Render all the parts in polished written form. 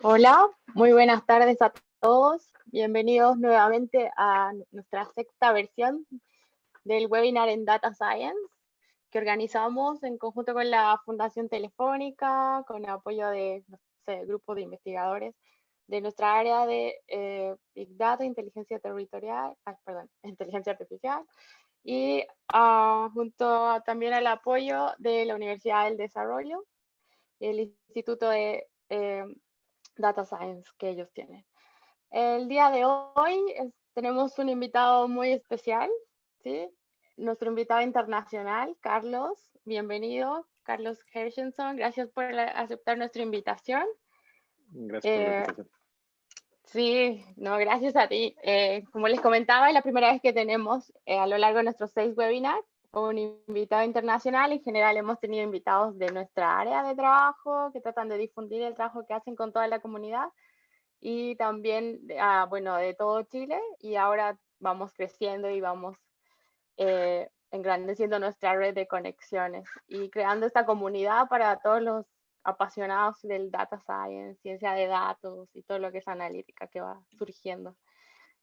Hola, muy buenas tardes a todos. Bienvenidos nuevamente a nuestra sexta versión del webinar en Data Science que organizamos en conjunto con la Fundación Telefónica, con el apoyo de, no sé, grupos de investigadores de nuestra área de Big Data, inteligencia territorial, inteligencia artificial, y también al apoyo de la Universidad del Desarrollo y el Instituto de Data Science que ellos tienen. El día de hoy tenemos un invitado muy especial, ¿sí? Nuestro invitado internacional, Carlos. Bienvenido, Carlos Hershenson. Gracias por aceptar nuestra invitación. Gracias por la Eh, invitación. sí, no, gracias a ti. Como les comentaba, es la primera vez que tenemos a lo largo de nuestros 6 webinars un invitado internacional. En general hemos tenido invitados de nuestra área de trabajo que tratan de difundir el trabajo que hacen con toda la comunidad y también, bueno, de todo Chile, y ahora vamos creciendo y vamos engrandeciendo nuestra red de conexiones y creando esta comunidad para todos los apasionados del data science, ciencia de datos y todo lo que es analítica que va surgiendo.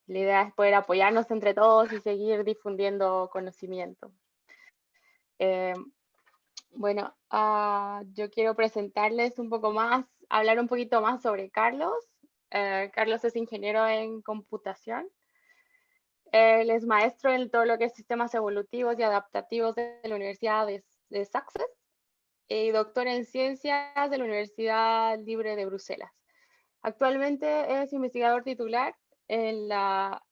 La idea es poder apoyarnos entre todos y seguir difundiendo conocimiento. Bueno, yo quiero presentarles un poco más, hablar un poquito más sobre Carlos. Carlos es ingeniero en computación. Él es maestro en todo lo que es sistemas evolutivos y adaptativos de la Universidad de Sussex y doctor en ciencias de la Universidad Libre de Bruselas. Actualmente es investigador titular en la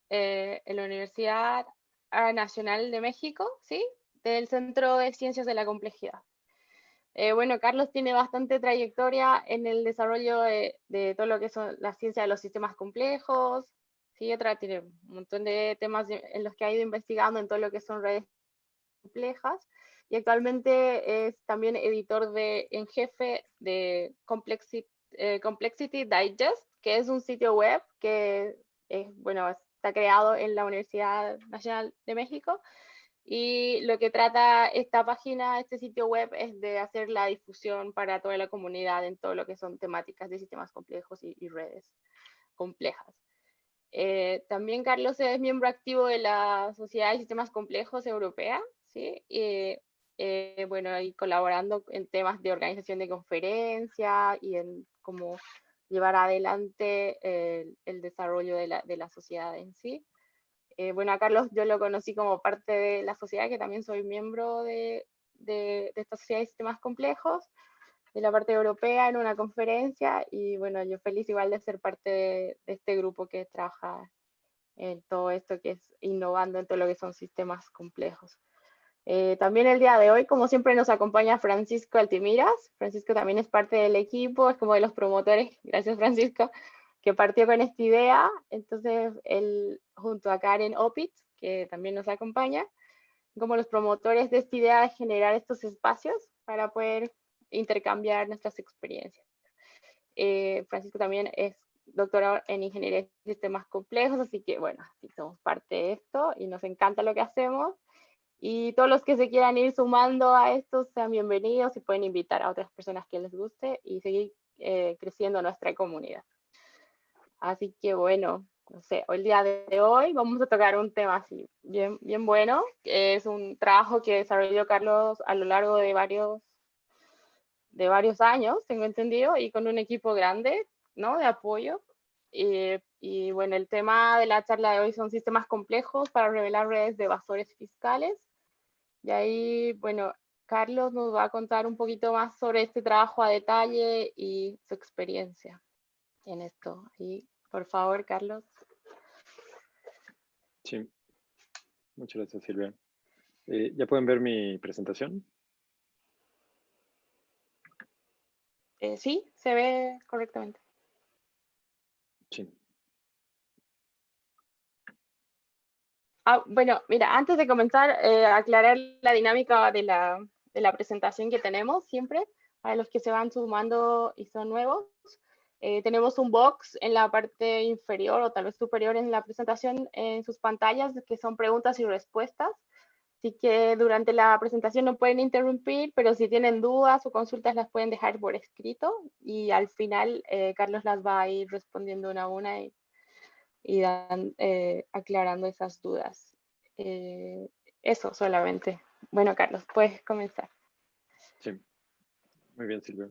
Universidad Nacional de México, ¿sí? Del Centro de Ciencias de la Complejidad. Bueno, Carlos tiene bastante trayectoria en el desarrollo de todo lo que son la ciencia de los sistemas complejos, ¿sí? Tiene un montón de temas en los que ha ido investigando en todo lo que son redes complejas, y actualmente es también editor en jefe de Complexity Digest, que es un sitio web que bueno, está creado en la Universidad Nacional de México, y lo que trata esta página, este sitio web, es de hacer la difusión para toda la comunidad en todo lo que son temáticas de sistemas complejos y redes complejas. También Carlos es miembro activo de la Sociedad de Sistemas Complejos Europea, ¿sí? Bueno, y colaborando en temas de organización de conferencias y en cómo llevar adelante el desarrollo de la sociedad en sí. Bueno, a Carlos yo lo conocí como parte de la sociedad, que también soy miembro de esta sociedad de sistemas complejos, de la parte europea en una conferencia, y bueno, yo feliz igual de ser parte de este grupo que trabaja en todo esto que es innovando en todo lo que son sistemas complejos. También el día de hoy, como siempre, nos acompaña Francisco Altimiras. Francisco también es parte del equipo, es como de los promotores, gracias Francisco, que partió con esta idea. Entonces, él junto a Karen Opitz, que también nos acompaña, como los promotores de esta idea de generar estos espacios para poder intercambiar nuestras experiencias. Francisco también es doctorado en Ingeniería de Sistemas Complejos, así que bueno, sí, somos parte de esto y nos encanta lo que hacemos. Y todos los que se quieran ir sumando a esto, sean bienvenidos y pueden invitar a otras personas que les guste y seguir creciendo nuestra comunidad. Así que bueno, no sé, el día de hoy vamos a tocar un tema así bien, bien bueno, que es un trabajo que desarrolló Carlos a lo largo de varios años, tengo entendido, y con un equipo grande, ¿no? De apoyo. Y bueno, el tema de la charla de hoy son sistemas complejos para revelar redes de evasores fiscales. Y ahí, bueno, Carlos nos va a contar un poquito más sobre este trabajo a detalle y su experiencia en esto. Y por favor, Carlos. Sí, muchas gracias, Silvia. ¿Ya pueden ver mi presentación? Sí, se ve correctamente. Sí. Bueno, mira, antes de comenzar, aclarar la dinámica de la presentación que tenemos siempre, para los que se van sumando y son nuevos. Tenemos un box en la parte inferior o tal vez superior en la presentación, en sus pantallas, que son preguntas y respuestas. Así que durante la presentación no pueden interrumpir, pero si tienen dudas o consultas las pueden dejar por escrito y al final Carlos las va a ir respondiendo una a una y aclarando esas dudas. Eso solamente. Bueno, Carlos, puedes comenzar. Sí, muy bien, Silvia.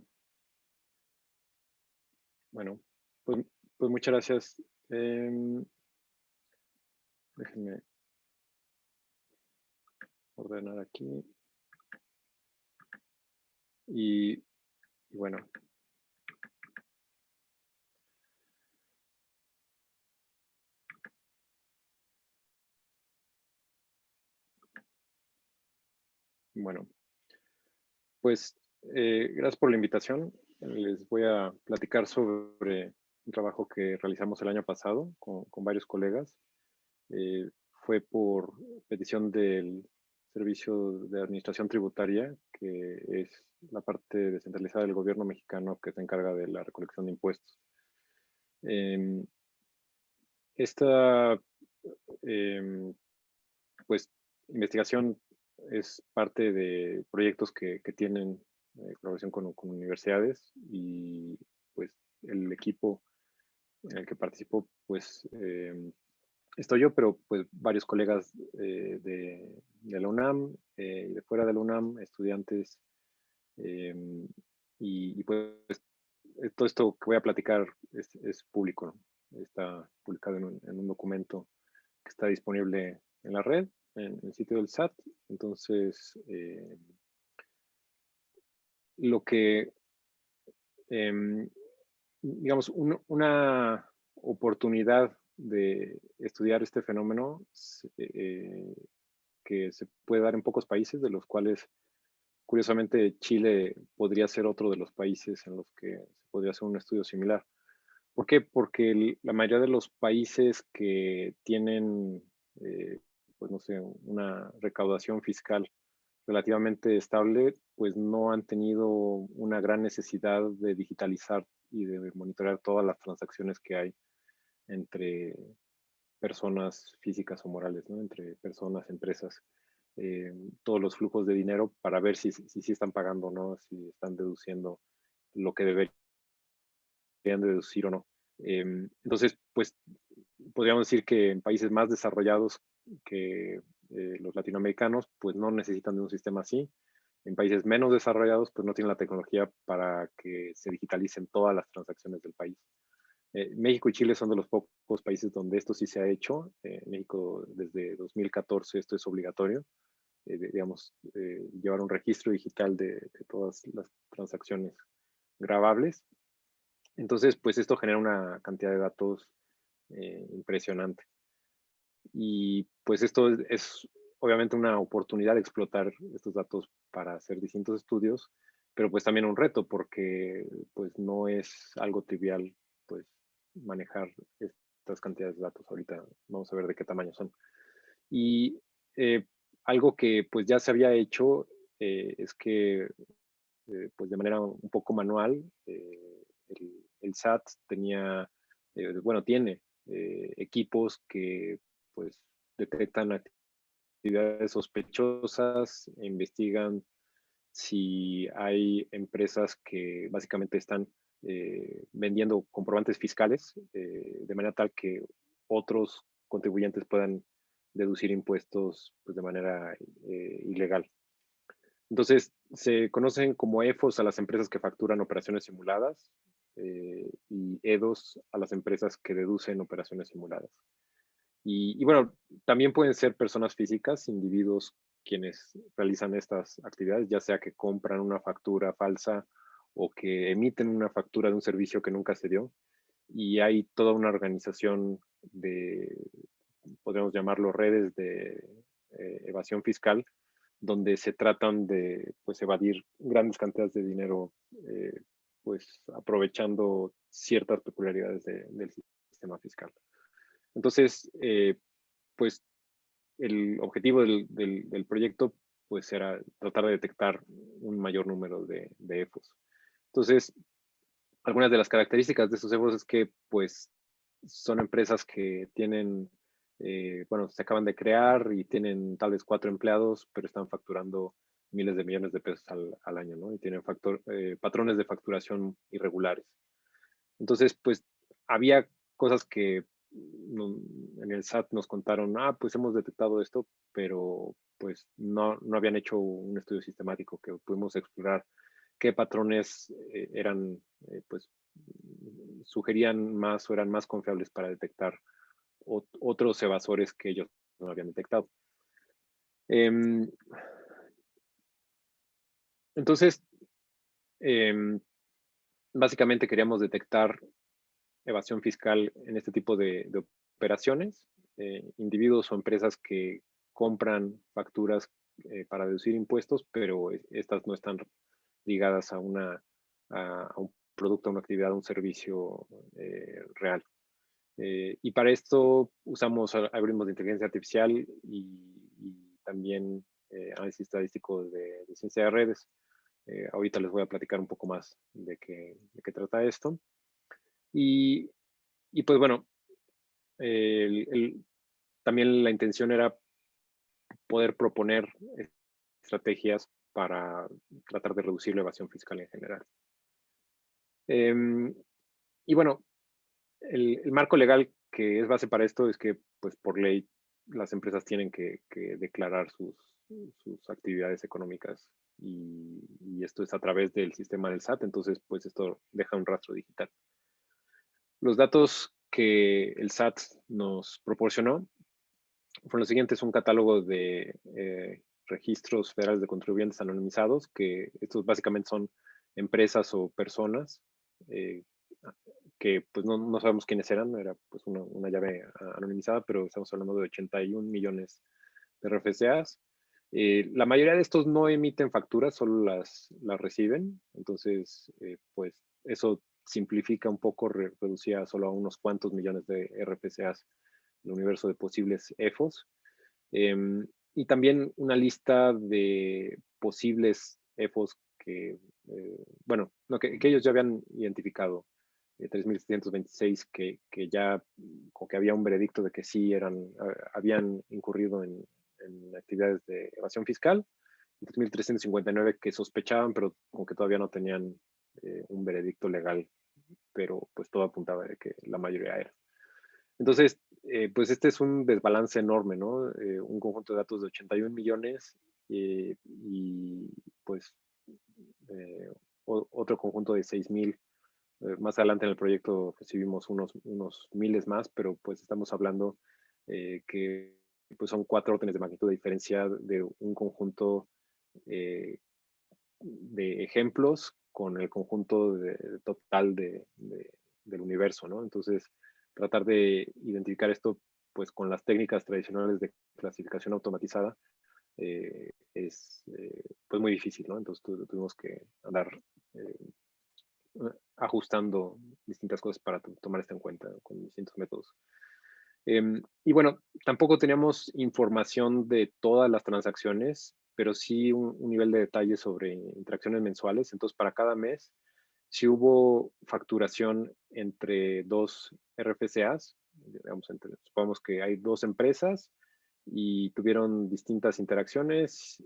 Bueno, pues muchas gracias. Déjenme ordenar aquí. Y bueno. Bueno, pues gracias por la invitación. Les voy a platicar sobre un trabajo que realizamos el año pasado con varios colegas. Fue por petición del Servicio de Administración Tributaria, que es la parte descentralizada del gobierno mexicano que se encarga de la recolección de impuestos. Esta pues investigación es parte de proyectos que tienen colaboración con universidades y pues el equipo en el que participó pues estoy yo, pero pues varios colegas de la UNAM y de fuera de la UNAM, estudiantes y pues todo esto que voy a platicar es público, ¿no? Está publicado en un documento que está disponible en la red, en el sitio del SAT. Entonces, lo que, digamos, una oportunidad de estudiar este fenómeno que se puede dar en pocos países, de los cuales, curiosamente, Chile podría ser otro de los países en los que se podría hacer un estudio similar. ¿Por qué? Porque la mayoría de los países que tienen, pues no sé, una recaudación fiscal relativamente estable, pues no han tenido una gran necesidad de digitalizar y de monitorear todas las transacciones que hay entre personas físicas o morales, ¿no? Entre personas, empresas, todos los flujos de dinero para ver si están pagando o no, si están deduciendo lo que deberían deducir o no. Entonces, pues podríamos decir que en países más desarrollados que los latinoamericanos, pues no necesitan de un sistema así. En países menos desarrollados, pues no tienen la tecnología para que se digitalicen todas las transacciones del país. México y Chile son de los pocos países donde esto sí se ha hecho. En México, desde 2014, esto es obligatorio. Digamos, llevar un registro digital de todas las transacciones grabables. Entonces, pues esto genera una cantidad de datos impresionante. Y pues esto es obviamente una oportunidad de explotar estos datos para hacer distintos estudios, pero pues también un reto porque pues no es algo trivial pues manejar estas cantidades de datos. Ahorita vamos a ver de qué tamaño son. Y algo que pues ya se había hecho es que pues de manera un poco manual el SAT tenía, bueno, tiene equipos que pues detectan actividades sospechosas, investigan si hay empresas que básicamente están vendiendo comprobantes fiscales de manera tal que otros contribuyentes puedan deducir impuestos pues, de manera ilegal. Entonces, se conocen como EFOS a las empresas que facturan operaciones simuladas y EDOS a las empresas que deducen operaciones simuladas. Y bueno, también pueden ser personas físicas, individuos quienes realizan estas actividades, ya sea que compran una factura falsa o que emiten una factura de un servicio que nunca se dio. Y hay toda una organización de, podríamos llamarlo redes de evasión fiscal, donde se tratan de pues, evadir grandes cantidades de dinero, pues aprovechando ciertas peculiaridades del sistema fiscal. Entonces, pues el objetivo del proyecto pues era tratar de detectar un mayor número de EFOS. Entonces, algunas de las características de estos EFOS es que pues son empresas que tienen bueno, se acaban de crear y tienen tal vez 4 empleados, pero están facturando miles de millones de pesos al año, ¿no? Y tienen patrones de facturación irregulares. Entonces, pues había cosas que en el SAT nos contaron, pues hemos detectado esto, pero pues no habían hecho un estudio sistemático que pudimos explorar qué patrones pues, sugerían más o eran más confiables para detectar otros evasores que ellos no habían detectado. Em, entonces, em, básicamente queríamos detectar evasión fiscal en este tipo de operaciones, individuos o empresas que compran facturas para deducir impuestos, pero estas no están ligadas a un producto, a una actividad, a un servicio real. Y para esto usamos algoritmos de inteligencia artificial y también análisis estadístico de ciencia de redes. Ahorita les voy a platicar un poco más de qué trata esto. Y, y pues bueno, también la intención era poder proponer estrategias para tratar de reducir la evasión fiscal en general. Em, y bueno, el marco legal que es base para esto es que, pues por ley, las empresas tienen que declarar sus actividades económicas y esto es a través del sistema del SAT, entonces pues esto deja un rastro digital. Los datos que el SAT nos proporcionó fueron los siguientes: un catálogo de registros federales de contribuyentes anonimizados, que estos básicamente son empresas o personas eh, que pues no sabemos quiénes eran, era pues una llave anonimizada, pero estamos hablando de 81 millones de RFCAs. La mayoría de estos no emiten facturas, solo las reciben, entonces pues eso simplifica un poco, reducía solo a unos cuantos millones de RFCAs el universo de posibles EFOS. Y también una lista de posibles EFOS bueno, no, que ellos ya habían identificado, 3.726 que ya, o que había un veredicto de que sí habían incurrido en actividades de evasión fiscal, y 3.359 que sospechaban, pero como que todavía no tenían un veredicto legal, pero pues todo apuntaba de que la mayoría era. Entonces, pues este es un desbalance enorme, ¿no? Un conjunto de datos de 81 millones y pues otro conjunto de 6,000. Más adelante en el proyecto recibimos unos miles más, pero pues estamos hablando que pues son 4 órdenes de magnitud de diferencia de un conjunto eh, de ejemplos con el conjunto total del universo, ¿no? Entonces, tratar de identificar esto pues con las técnicas tradicionales de clasificación automatizada es pues muy difícil, ¿no? Entonces tuvimos que andar ajustando distintas cosas para tomar esto en cuenta con distintos métodos. Y bueno, tampoco teníamos información de todas las transacciones, pero sí un nivel de detalle sobre interacciones mensuales. Entonces, para cada mes, si hubo facturación entre dos RFCAs, digamos, supongamos que hay dos empresas y tuvieron distintas interacciones,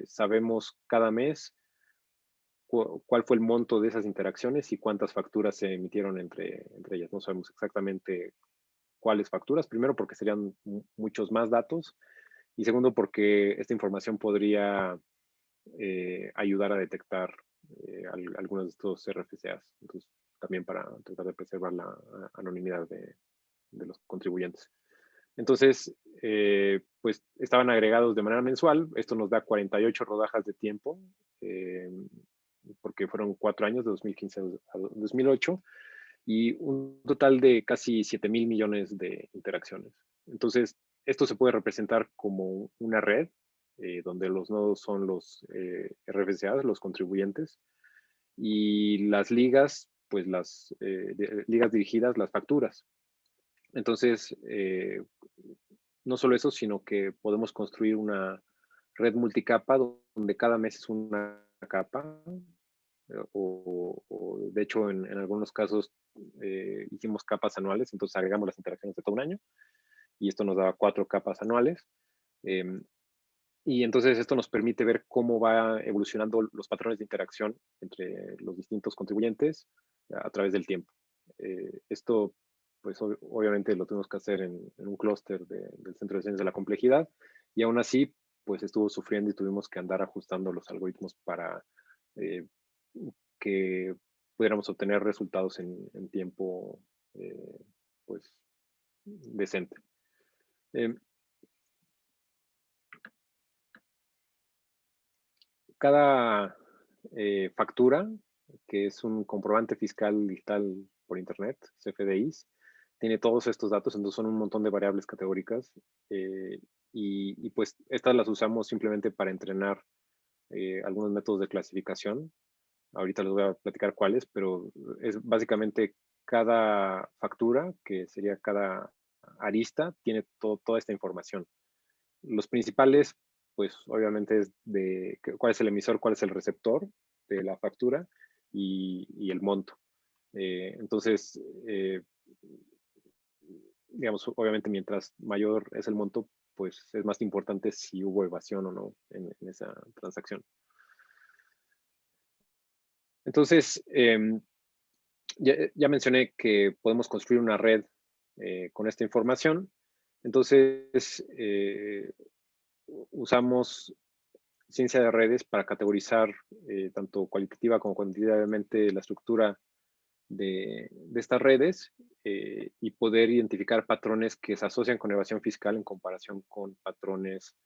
sabemos cada mes cuál fue el monto de esas interacciones y cuántas facturas se emitieron entre ellas. No sabemos exactamente cuáles facturas, primero porque serían muchos más datos y segundo porque esta información podría ayudar a detectar algunos de estos RFCAs, entonces también para tratar de preservar la anonimidad de los contribuyentes. Entonces, pues estaban agregados de manera mensual, esto nos da 48 rodajas de tiempo, porque fueron 4 años, de 2015 a 2008, y un total de casi 7,000 millones de interacciones. Entonces, esto se puede representar como una red, donde los nodos son los RFCAs, los contribuyentes, y las ligas, pues las ligas dirigidas, las facturas. Entonces, no solo eso, sino que podemos construir una red multicapa donde cada mes es una capa, o de hecho en algunos casos hicimos capas anuales, entonces agregamos las interacciones de todo un año y esto nos daba 4 capas anuales. Y entonces esto nos permite ver cómo va evolucionando los patrones de interacción entre los distintos contribuyentes a través del tiempo. Esto, pues obviamente lo tuvimos que hacer en un clúster del Centro de Ciencias de la Complejidad, y aún así, pues estuvo sufriendo y tuvimos que andar ajustando los algoritmos para eh, que pudiéramos obtener resultados en tiempo, pues, decente. Eh, Cada factura, que es un comprobante fiscal digital por Internet, CFDIs, tiene todos estos datos, entonces son un montón de variables categóricas, y pues estas las usamos simplemente para entrenar algunos métodos de clasificación. Ahorita les voy a platicar cuáles, pero es básicamente cada factura, que sería cada arista, tiene toda esta información. Los principales, pues obviamente es de cuál es el emisor, cuál es el receptor de la factura y el monto. Entonces, digamos, obviamente mientras mayor es el monto, pues es más importante si hubo evasión o no en esa transacción. Entonces, ya mencioné que podemos construir una red con esta información. Entonces, usamos ciencia de redes para categorizar tanto cualitativa como cuantitativamente la estructura de estas redes y poder identificar patrones que se asocian con evasión fiscal en comparación con patrones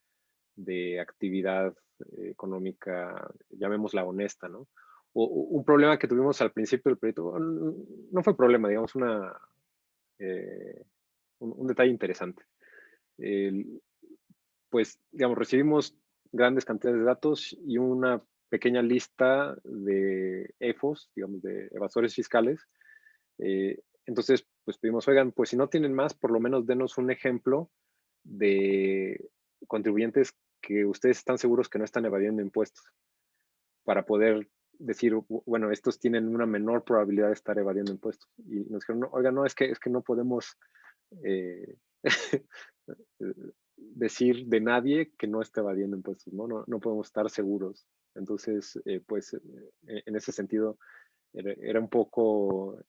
de actividad económica, llamémosla honesta, ¿no? Un problema que tuvimos al principio del proyecto, no fue problema, digamos, eh, un detalle interesante. Pues, digamos, recibimos grandes cantidades de datos y una pequeña lista de EFOS, digamos, de evasores fiscales. Entonces, pues pedimos, oigan, pues si no tienen más, por lo menos denos un ejemplo de contribuyentes que ustedes están seguros que no están evadiendo impuestos, para poder decir, bueno, estos tienen una menor probabilidad de estar evadiendo impuestos. Y nos dijeron, no, oigan, no, es que no podemos eh, decir de nadie que no esté evadiendo impuestos, ¿no? No podemos estar seguros. Entonces, pues, en ese sentido, era un poco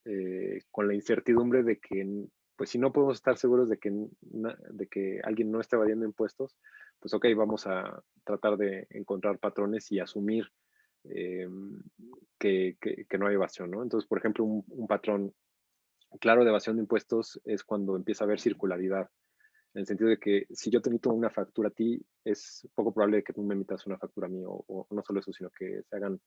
con la incertidumbre de que, pues, si no podemos estar seguros de que alguien no esté evadiendo impuestos, pues, ok, vamos a tratar de encontrar patrones y asumir eh, que no hay evasión, ¿no? Entonces, por ejemplo, un patrón claro de evasión de impuestos es cuando empieza a haber circularidad, en el sentido de que si yo te emito una factura a ti, es poco probable que tú me emitas una factura a mí, o no solo eso, sino que se hagan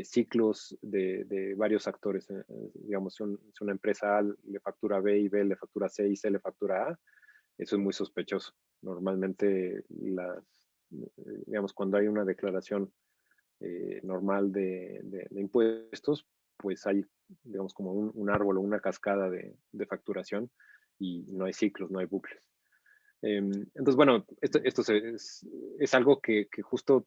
ciclos de varios actores. Digamos, si una empresa A le factura a B y B le factura a C y C le factura A, eso es muy sospechoso. Normalmente, digamos, cuando hay una declaración normal de impuestos, pues hay, digamos, como un árbol o una cascada de facturación y no hay ciclos, no hay bucles. Entonces, bueno, esto es algo que justo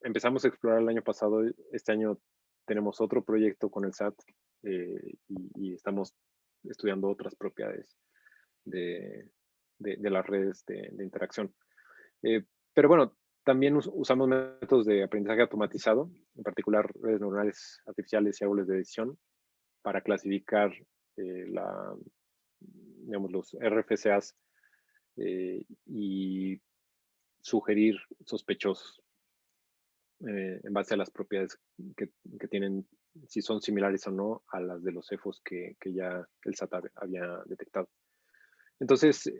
empezamos a explorar el año pasado. Este año tenemos otro proyecto con el SAT y estamos estudiando otras propiedades de, de las redes de interacción. Pero bueno, también usamos métodos de aprendizaje automatizado, en particular redes neuronales artificiales y árboles de decisión, para clasificar digamos, los RFCAs y sugerir sospechosos en base a las propiedades que tienen, si son similares o no a las de los CEFOS que ya el SAT había detectado. Entonces,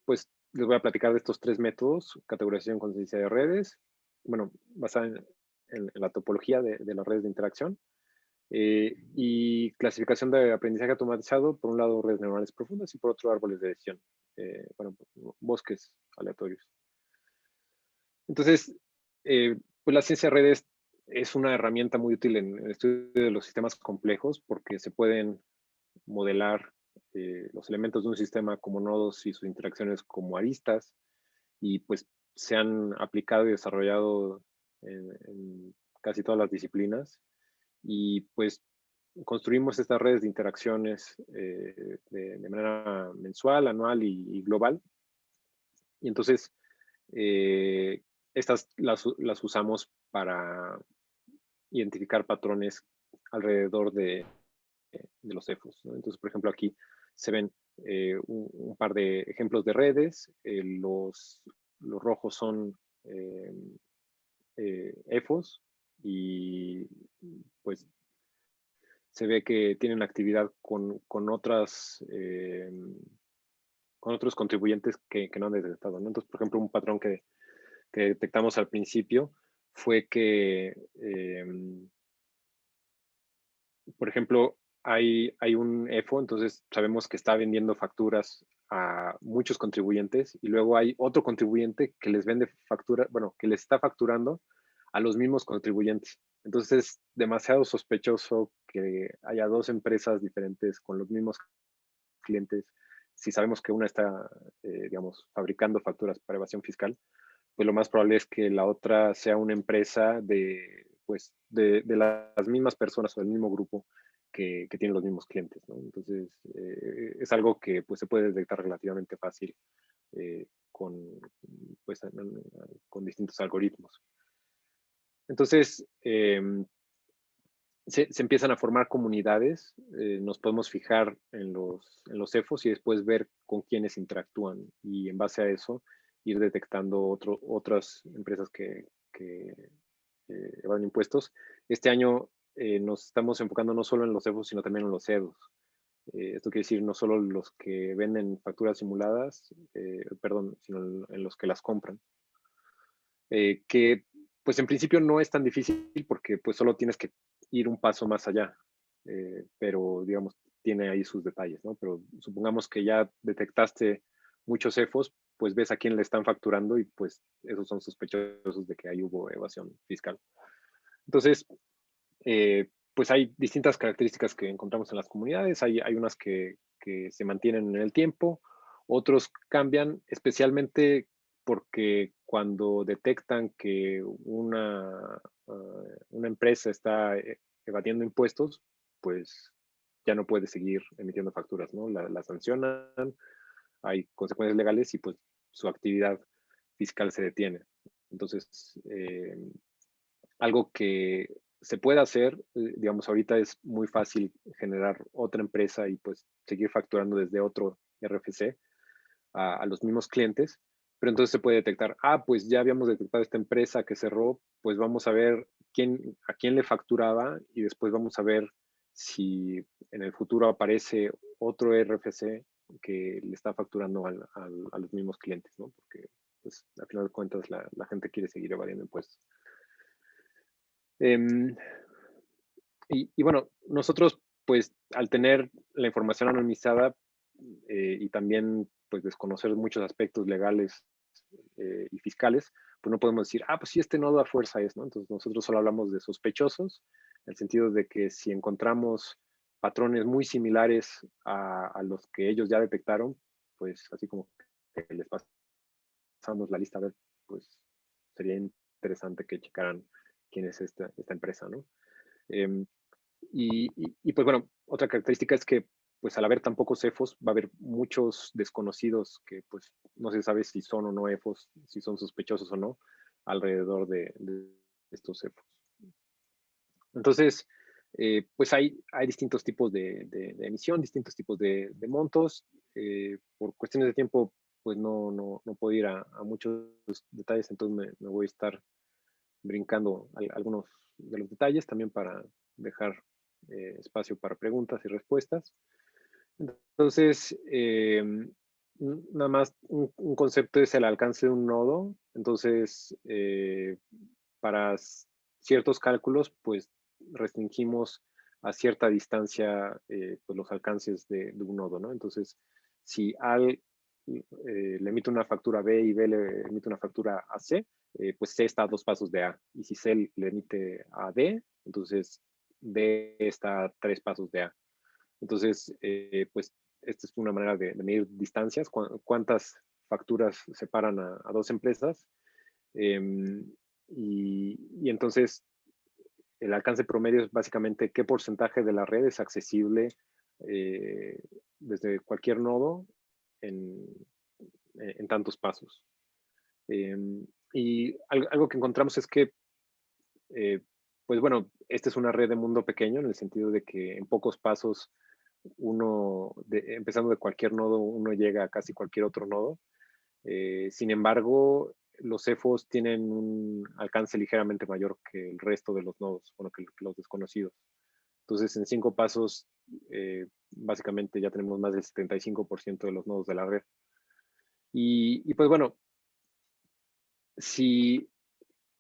pues les voy a platicar de estos 3 métodos: categorización con ciencia de redes, bueno, basada en la topología de las redes de interacción, y clasificación de aprendizaje automatizado, por un lado redes neuronales profundas y por otro árboles de decisión, bueno, bosques aleatorios. Entonces, pues la ciencia de redes es una herramienta muy útil en el estudio de los sistemas complejos, porque se pueden modelar los elementos de un sistema como nodos y sus interacciones como aristas, y pues se han aplicado y desarrollado en casi todas las disciplinas. Y pues construimos estas redes de interacciones de manera mensual, anual y global. Y entonces, estas las usamos para identificar patrones alrededor de los CEFOS, ¿no? Entonces, por ejemplo, aquí se ven un par de ejemplos de redes. Los rojos son EFOS y pues se ve que tienen actividad con otros contribuyentes que no han detectado, ¿no? Entonces, por ejemplo, un patrón que detectamos al principio fue que, por ejemplo, hay un EFO, entonces sabemos que está vendiendo facturas a muchos contribuyentes y luego hay otro contribuyente que les vende factura, bueno, que les está facturando a los mismos contribuyentes. Entonces es demasiado sospechoso que haya dos empresas diferentes con los mismos clientes. Si sabemos que una está, digamos, fabricando facturas para evasión fiscal, pues lo más probable es que la otra sea una empresa pues, de las mismas personas o del mismo grupo que tienen los mismos clientes, ¿no? Entonces, es algo que pues, se puede detectar relativamente fácil con, pues, con distintos algoritmos. Entonces, se empiezan a formar comunidades, nos podemos fijar en los CEFOS y después ver con quiénes interactúan y en base a eso ir detectando otras empresas que evaden impuestos. Este año nos estamos enfocando no solo en los CEFOS, sino también en los CEDOS. Esto quiere decir no solo los que venden facturas simuladas, perdón, sino en los que las compran. Que pues en principio no es tan difícil porque pues solo tienes que ir un paso más allá, pero digamos, tiene ahí sus detalles, ¿no? Pero supongamos que ya detectaste muchos CEFOS, pues ves a quién le están facturando y pues esos son sospechosos de que ahí hubo evasión fiscal. Entonces, pues hay distintas características que encontramos en las comunidades, hay unas que se mantienen en el tiempo, otros cambian, especialmente porque cuando detectan que una empresa está evadiendo impuestos, pues ya no puede seguir emitiendo facturas, ¿no? La sancionan, hay consecuencias legales y pues su actividad fiscal se detiene. Entonces, algo que se puede hacer, digamos, ahorita es muy fácil generar otra empresa y pues seguir facturando desde otro RFC a los mismos clientes, pero entonces se puede detectar, pues ya habíamos detectado esta empresa que cerró, pues vamos a ver a quién le facturaba y después vamos a ver si en el futuro aparece otro RFC que le está facturando a los mismos clientes, ¿no? Porque pues al final de cuentas la gente quiere seguir evadiendo impuestos. Em, y bueno, nosotros, pues, al tener la información anonimizada y también, pues, desconocer muchos aspectos legales y fiscales, pues no podemos decir, pues sí, este nodo a fuerza es, ¿no? Entonces nosotros solo hablamos de sospechosos, en el sentido de que si encontramos patrones muy similares a los que ellos ya detectaron, pues así como que les pasamos la lista a ver, pues sería interesante que checaran quién es esta empresa, ¿no? Em, y, pues bueno, otra característica es que pues al haber tan pocos EFOS va a haber muchos desconocidos que pues no se sabe si son o no EFOS, si son sospechosos o no, alrededor de estos EFOS. Entonces, pues hay distintos tipos de emisión, distintos tipos de montos. Por cuestiones de tiempo, pues no puedo ir a muchos detalles, entonces me voy a estar brincando algunos de los detalles también para dejar espacio para preguntas y respuestas. Entonces, nada más un concepto es el alcance de un nodo. Entonces, para ciertos cálculos, pues restringimos a cierta distancia pues, los alcances de un nodo, ¿no? Entonces, si al le emite una factura B y B le emite una factura a C, pues C está a 2 pasos de A. Y si C le emite a D, entonces D está a 3 pasos de A. Entonces, pues esta es una manera de medir distancias, cuántas facturas separan a dos empresas. Y entonces, el alcance promedio es básicamente qué porcentaje de la red es accesible desde cualquier nodo en, en tantos pasos. Y algo que encontramos es que, pues bueno, esta es una red de mundo pequeño en el sentido de que en pocos pasos empezando de cualquier nodo, uno llega a casi cualquier otro nodo. Sin embargo, los CEFOs tienen un alcance ligeramente mayor que el resto de los nodos, bueno, que los desconocidos. Entonces, en 5 pasos, básicamente ya tenemos más del 75% de los nodos de la red. Y pues bueno, si,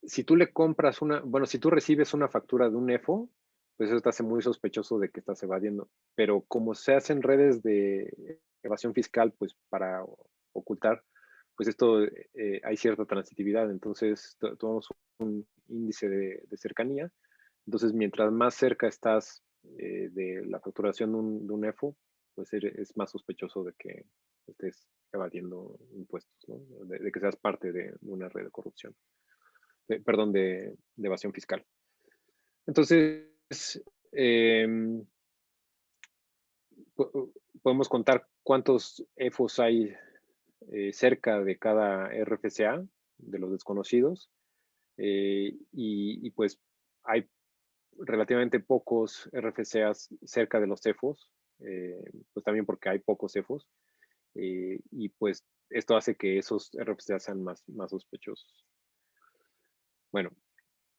si tú le compras si tú recibes una factura de un EFO, pues eso te hace muy sospechoso de que estás evadiendo. Pero como se hacen redes de evasión fiscal, pues para ocultar, pues esto hay cierta transitividad. Entonces, tomamos un índice de cercanía. Entonces, mientras más cerca estás de la facturación de un EFO, pues es más sospechoso de que estés evadiendo impuestos, ¿no? De que seas parte de una red de corrupción perdón, de evasión fiscal. Entonces, eh, podemos contar cuántos EFOS hay cerca de cada RFCA, de los desconocidos, y pues hay relativamente pocos RFCAs cerca de los CEFOS, pues también porque hay pocos CEFOS, y pues esto hace que esos RFCAs sean más sospechosos. Bueno,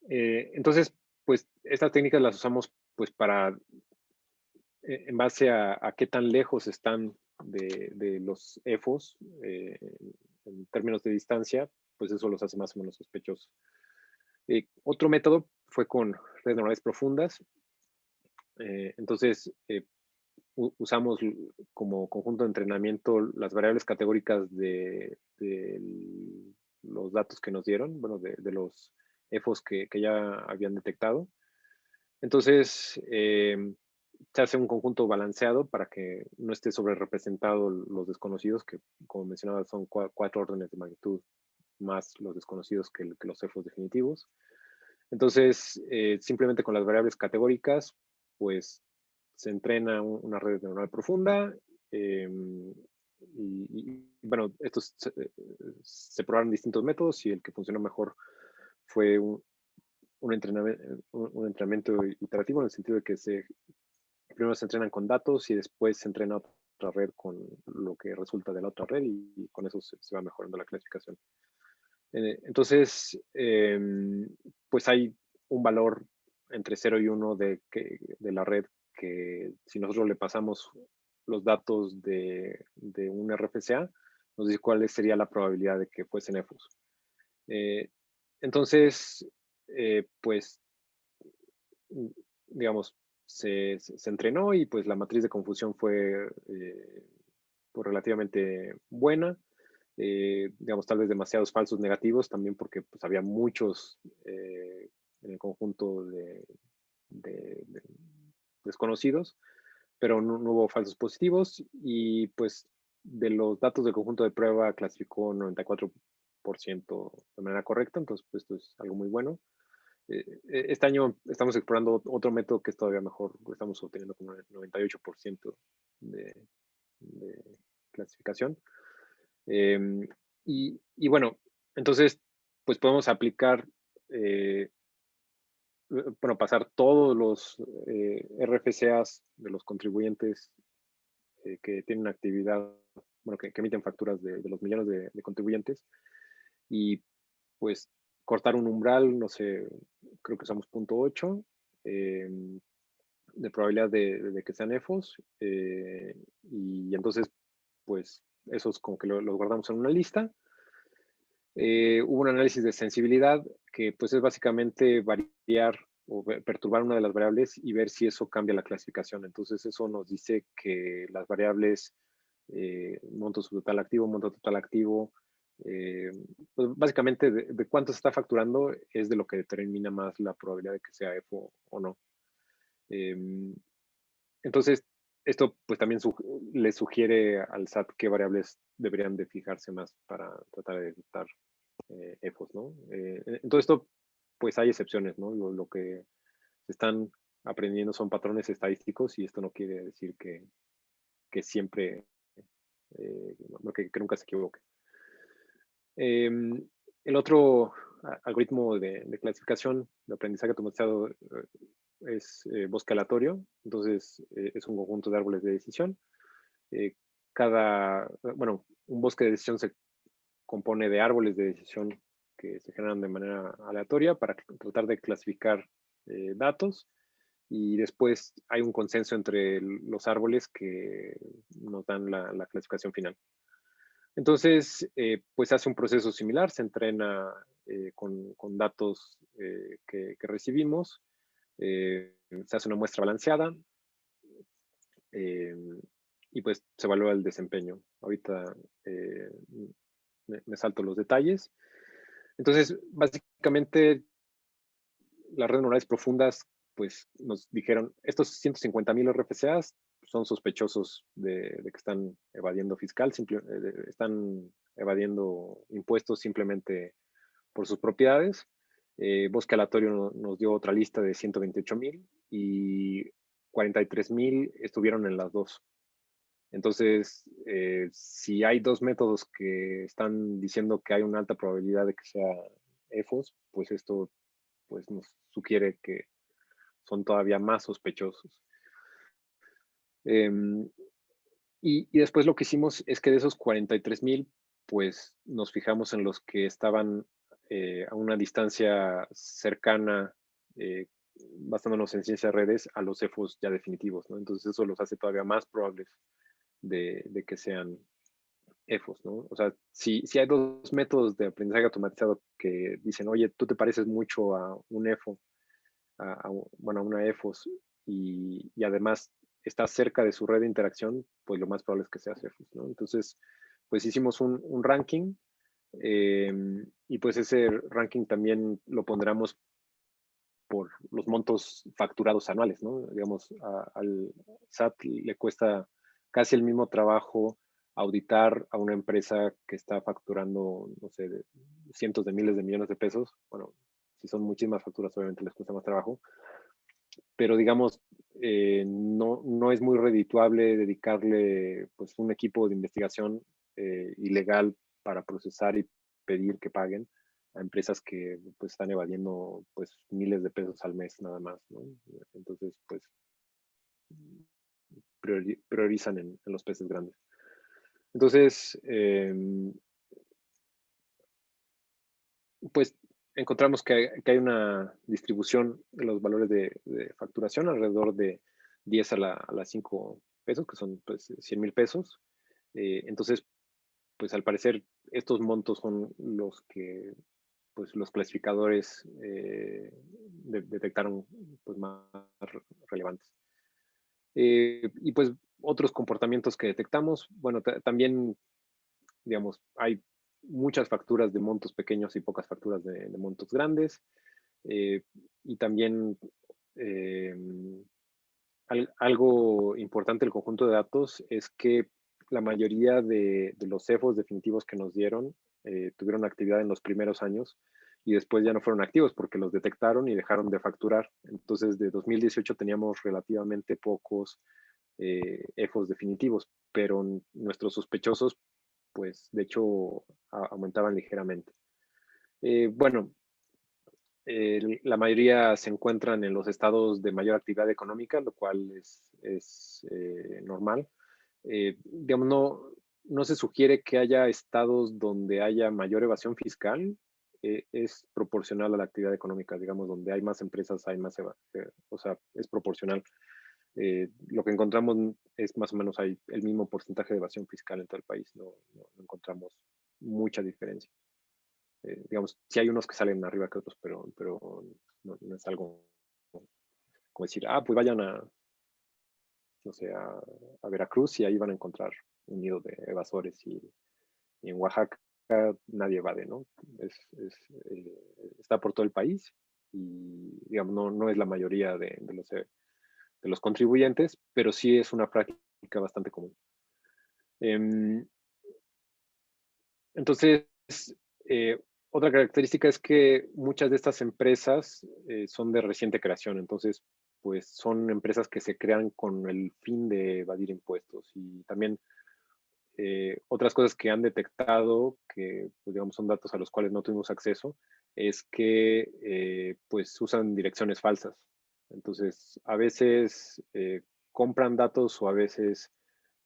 entonces, pues estas técnicas las usamos pues para, en base a qué tan lejos están de los EFOS en términos de distancia, pues eso los hace más o menos sospechosos. Otro método fue con redes neuronales profundas. Entonces, usamos como conjunto de entrenamiento las variables categóricas de los datos que nos dieron, bueno, de los EFOS que ya habían detectado. Entonces, se hace un conjunto balanceado para que no esté sobre representado los desconocidos, que como mencionaba son 4 órdenes de magnitud más los desconocidos que los CEFOS definitivos. Entonces, simplemente con las variables categóricas, pues se entrena una red neuronal profunda bueno, estos se probaron distintos métodos y el que funcionó mejor fue un entrenamiento iterativo en el sentido de que primero se entrenan con datos y después se entrena otra red con lo que resulta de la otra red y con eso se va mejorando la clasificación. Entonces, pues hay un valor entre 0 y 1 de la red que si nosotros le pasamos los datos de un RFCA, nos dice cuál sería la probabilidad de que fuesen EFOS. Entonces, pues, digamos, se entrenó y pues la matriz de confusión fue pues, relativamente buena. Digamos, tal vez demasiados falsos negativos, también porque pues, había muchos en el conjunto de desconocidos, pero no hubo falsos positivos y pues de los datos del conjunto de prueba clasificó 94% de manera correcta, entonces pues, esto es algo muy bueno. Este año estamos explorando otro método que es todavía mejor, estamos obteniendo como el 98% de clasificación. Y bueno, entonces, pues podemos aplicar, bueno, pasar todos los RFCAs de los contribuyentes que tienen actividad, bueno, que emiten facturas de los millones de contribuyentes y pues cortar un umbral, no sé, creo que usamos 0.8 de probabilidad de que sean EFOS y entonces pues esos como que los guardamos en una lista. Hubo un análisis de sensibilidad que pues es básicamente variar o perturbar una de las variables y ver si eso cambia la clasificación. Entonces eso nos dice que las variables monto subtotal activo, monto total activo, pues básicamente de cuánto se está facturando es de lo que determina más la probabilidad de que sea EFO o no. Entonces, esto pues también le sugiere al SAT qué variables deberían de fijarse más para tratar de detectar EFOS, ¿no? En todo esto, pues hay excepciones, ¿no? Lo que se están aprendiendo, son patrones estadísticos y esto no quiere decir que siempre, que nunca se equivoque. El otro algoritmo de clasificación de aprendizaje automatizado es bosque aleatorio. Entonces, es un conjunto de árboles de decisión. Un bosque de decisión se compone de árboles de decisión que se generan de manera aleatoria para tratar de clasificar datos, y después hay un consenso entre los árboles que nos dan la clasificación final. Entonces, pues hace un proceso similar, se entrena con datos que recibimos, se hace una muestra balanceada y pues se evalúa el desempeño. Ahorita me salto los detalles. Entonces, básicamente, las redes neurales profundas, pues nos dijeron, estos 150,000 RFCAs son sospechosos de que están evadiendo fiscal, están evadiendo impuestos simplemente por sus propiedades. Bosque Aleatorio nos dio otra lista de 128,000 y 43,000 estuvieron en las dos. Entonces, si hay dos métodos que están diciendo que hay una alta probabilidad de que sea EFOS, pues esto pues, nos sugiere que son todavía más sospechosos. Y después lo que hicimos es que de esos 43,000, pues nos fijamos en los que estaban a una distancia cercana, basándonos en ciencia de redes, a los EFOS ya definitivos, ¿no? Entonces eso los hace todavía más probables de que sean EFOS, ¿no? O sea, si hay dos métodos de aprendizaje automatizado que dicen, oye, tú te pareces mucho a un EFO, a una EFOS, y además estás cerca de su red de interacción, pues lo más probable es que seas EFOS, ¿no? Entonces, pues hicimos un ranking, y pues ese ranking también lo pondremos por los montos facturados anuales, ¿no? Digamos, al SAT le cuesta casi el mismo trabajo auditar a una empresa que está facturando, no sé, cientos de miles de millones de pesos. Bueno, si son muchísimas facturas, obviamente les cuesta más trabajo, pero digamos, no es muy redituable dedicarle pues un equipo de investigación ilegal para procesar y pedir que paguen a empresas que pues están evadiendo pues miles de pesos al mes nada más, ¿no? Entonces, pues priorizan en los peces grandes. Entonces, pues encontramos que hay una distribución de los valores de facturación alrededor de 10 a la 5 pesos, que son pues 100,000 pesos. Entonces, pues al parecer estos montos son los que pues los clasificadores detectaron pues más relevantes. Y pues otros comportamientos que detectamos, bueno, también, digamos, hay muchas facturas de montos pequeños y pocas facturas de montos grandes. Y también eh, algo importante del conjunto de datos es que la mayoría de los CEFOs definitivos que nos dieron tuvieron actividad en los primeros años y después ya no fueron activos porque los detectaron y dejaron de facturar. Entonces, de 2018 teníamos relativamente pocos EFOs definitivos, pero nuestros sospechosos, pues, de hecho, aumentaban ligeramente. Bueno, la mayoría se encuentran en los estados de mayor actividad económica, lo cual es normal. Digamos, no se sugiere que haya estados donde haya mayor evasión fiscal. Es proporcional a la actividad económica, digamos, donde hay más empresas, hay más, o sea, es proporcional. Lo que encontramos es más o menos hay el mismo porcentaje de evasión fiscal en todo el país, no encontramos mucha diferencia. Digamos, sí hay unos que salen arriba que otros, pero no es algo como decir, pues vayan no sé, a Veracruz y ahí van a encontrar un nido de evasores y en Oaxaca nadie evade, ¿no? Está por todo el país y, digamos, no es la mayoría de los contribuyentes, pero sí es una práctica bastante común. Entonces, Otra característica es que muchas de estas empresas son de reciente creación, entonces, pues son empresas que se crean con el fin de evadir impuestos. Y también otras cosas que han detectado, que pues, digamos son datos a los cuales no tuvimos acceso, es que pues usan direcciones falsas. Entonces, a veces compran datos o a veces